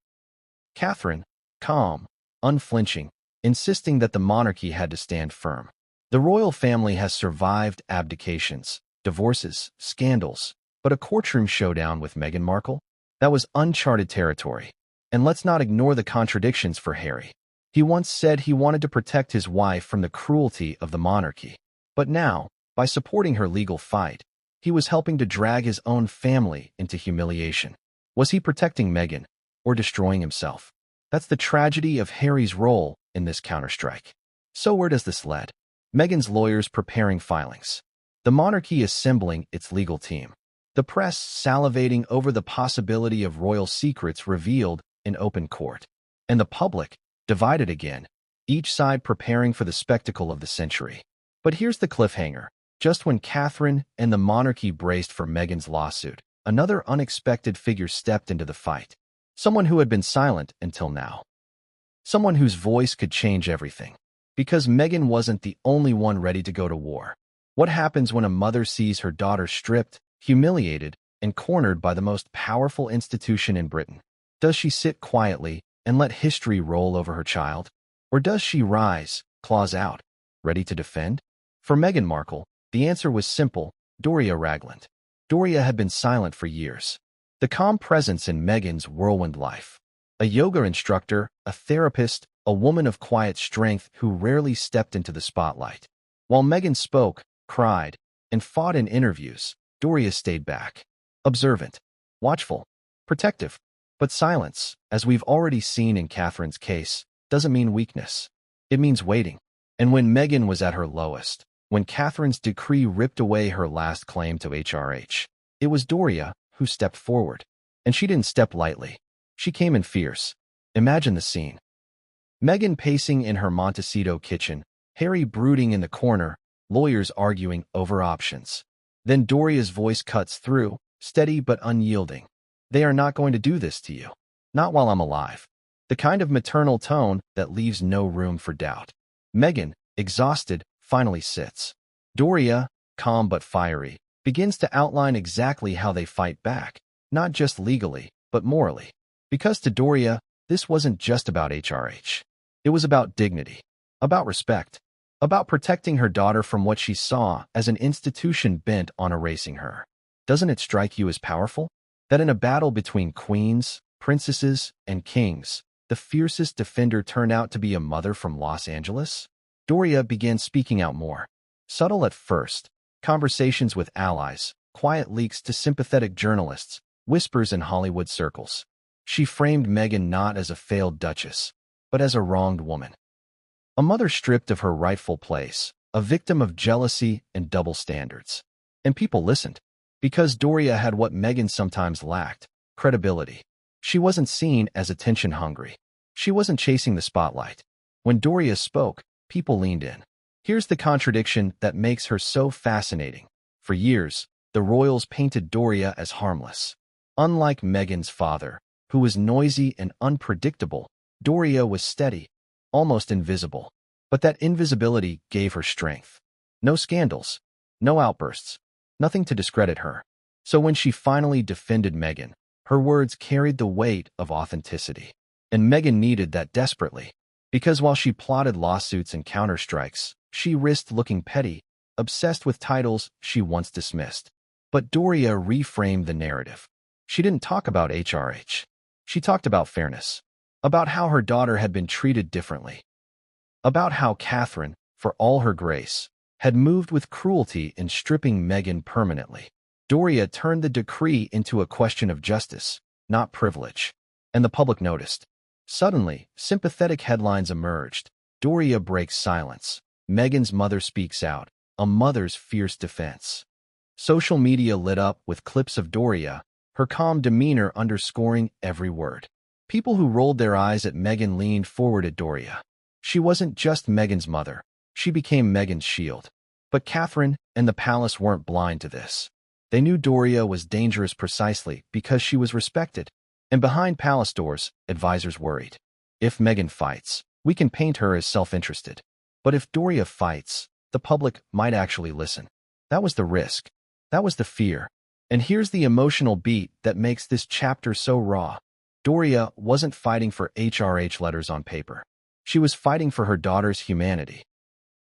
Catherine, calm, unflinching, insisting that the monarchy had to stand firm. The royal family has survived abdications, divorces, scandals, but a courtroom showdown with Meghan Markle? That was uncharted territory. And let's not ignore the contradictions for Harry. He once said he wanted to protect his wife from the cruelty of the monarchy. But now, by supporting her legal fight, he was helping to drag his own family into humiliation. Was he protecting Meghan or destroying himself? That's the tragedy of Harry's role in this counterstrike. So where does this lead? Meghan's lawyers preparing filings. The monarchy assembling its legal team. The press salivating over the possibility of royal secrets revealed in open court. And the public, divided again, each side preparing for the spectacle of the century. But here's the cliffhanger. Just when Catherine and the monarchy braced for Meghan's lawsuit, another unexpected figure stepped into the fight. Someone who had been silent until now. Someone whose voice could change everything. Because Meghan wasn't the only one ready to go to war. What happens when a mother sees her daughter stripped, humiliated, and cornered by the most powerful institution in Britain? Does she sit quietly and let history roll over her child? Or does she rise, claws out, ready to defend? For Meghan Markle, the answer was simple: Doria Ragland. Doria had been silent for years. The calm presence in Meghan's whirlwind life. A yoga instructor, a therapist, a woman of quiet strength who rarely stepped into the spotlight. While Meghan spoke, cried, and fought in interviews, Doria stayed back. Observant, watchful, protective. But silence, as we've already seen in Catherine's case, doesn't mean weakness. It means waiting. And when Meghan was at her lowest, when Catherine's decree ripped away her last claim to HRH, it was Doria who stepped forward. And she didn't step lightly. She came in fierce. Imagine the scene. Meghan pacing in her Montecito kitchen, Harry brooding in the corner, lawyers arguing over options. Then Doria's voice cuts through, steady but unyielding. They are not going to do this to you. Not while I'm alive. The kind of maternal tone that leaves no room for doubt. Meghan, exhausted, finally sits. Doria, calm but fiery, begins to outline exactly how they fight back, not just legally, but morally. Because to Doria, this wasn't just about HRH. It was about dignity, about respect, about protecting her daughter from what she saw as an institution bent on erasing her. Doesn't it strike you as powerful? That in a battle between queens, princesses, and kings, the fiercest defender turned out to be a mother from Los Angeles? Doria began speaking out more. Subtle at first, conversations with allies, quiet leaks to sympathetic journalists, whispers in Hollywood circles. She framed Meghan not as a failed duchess, but as a wronged woman. A mother stripped of her rightful place, a victim of jealousy and double standards. And people listened. Because Doria had what Meghan sometimes lacked: credibility. She wasn't seen as attention-hungry. She wasn't chasing the spotlight. When Doria spoke, people leaned in. Here's the contradiction that makes her so fascinating. For years, the royals painted Doria as harmless. Unlike Meghan's father, who was noisy and unpredictable, Doria was steady, almost invisible. But that invisibility gave her strength. No scandals, no outbursts, nothing to discredit her. So when she finally defended Meghan, her words carried the weight of authenticity. And Meghan needed that desperately. Because while she plotted lawsuits and counterstrikes, she risked looking petty, obsessed with titles she once dismissed. But Doria reframed the narrative. She didn't talk about HRH. She talked about fairness. About how her daughter had been treated differently. About how Catherine, for all her grace, had moved with cruelty in stripping Meghan permanently. Doria turned the decree into a question of justice, not privilege. And the public noticed. Suddenly, sympathetic headlines emerged. Doria breaks silence. Meghan's mother speaks out. A mother's fierce defense. Social media lit up with clips of Doria, her calm demeanor underscoring every word. People who rolled their eyes at Meghan leaned forward at Doria. She wasn't just Meghan's mother. She became Meghan's shield. But Catherine and the palace weren't blind to this. They knew Doria was dangerous precisely because she was respected. And behind palace doors, advisors worried. If Meghan fights, we can paint her as self-interested. But if Doria fights, the public might actually listen. That was the risk. That was the fear. And here's the emotional beat that makes this chapter so raw. Doria wasn't fighting for HRH letters on paper. She was fighting for her daughter's humanity.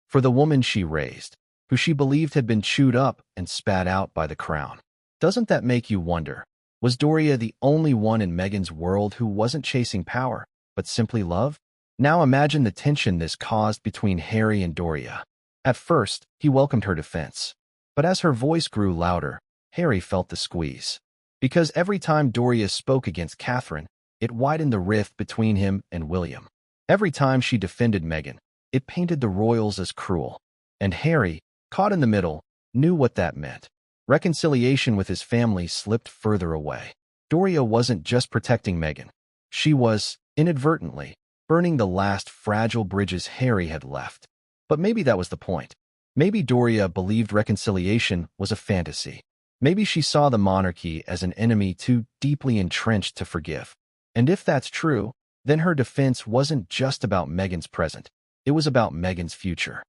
For the woman she raised, who she believed had been chewed up and spat out by the crown. Doesn't that make you wonder? Was Doria the only one in Meghan's world who wasn't chasing power, but simply love? Now imagine the tension this caused between Harry and Doria. At first, he welcomed her defense. But as her voice grew louder, Harry felt the squeeze. Because every time Doria spoke against Catherine, it widened the rift between him and William. Every time she defended Meghan, it painted the royals as cruel. And Harry, caught in the middle, knew what that meant. Reconciliation with his family slipped further away. Doria wasn't just protecting Meghan. She was, inadvertently, burning the last fragile bridges Harry had left. But maybe that was the point. Maybe Doria believed reconciliation was a fantasy. Maybe she saw the monarchy as an enemy too deeply entrenched to forgive. And if that's true, then her defense wasn't just about Meghan's present. It was about Meghan's future.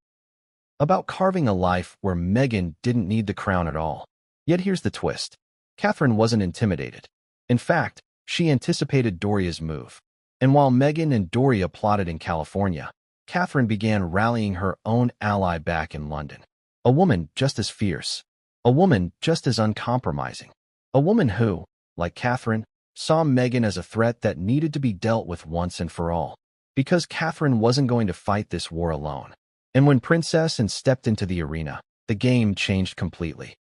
About carving a life where Meghan didn't need the crown at all. Yet here's the twist. Catherine wasn't intimidated. In fact, she anticipated Doria's move. And while Meghan and Doria plotted in California, Catherine began rallying her own ally back in London. A woman just as fierce. A woman just as uncompromising. A woman who, like Catherine, saw Meghan as a threat that needed to be dealt with once and for all. Because Catherine wasn't going to fight this war alone. And when Princess Anne stepped into the arena, the game changed completely.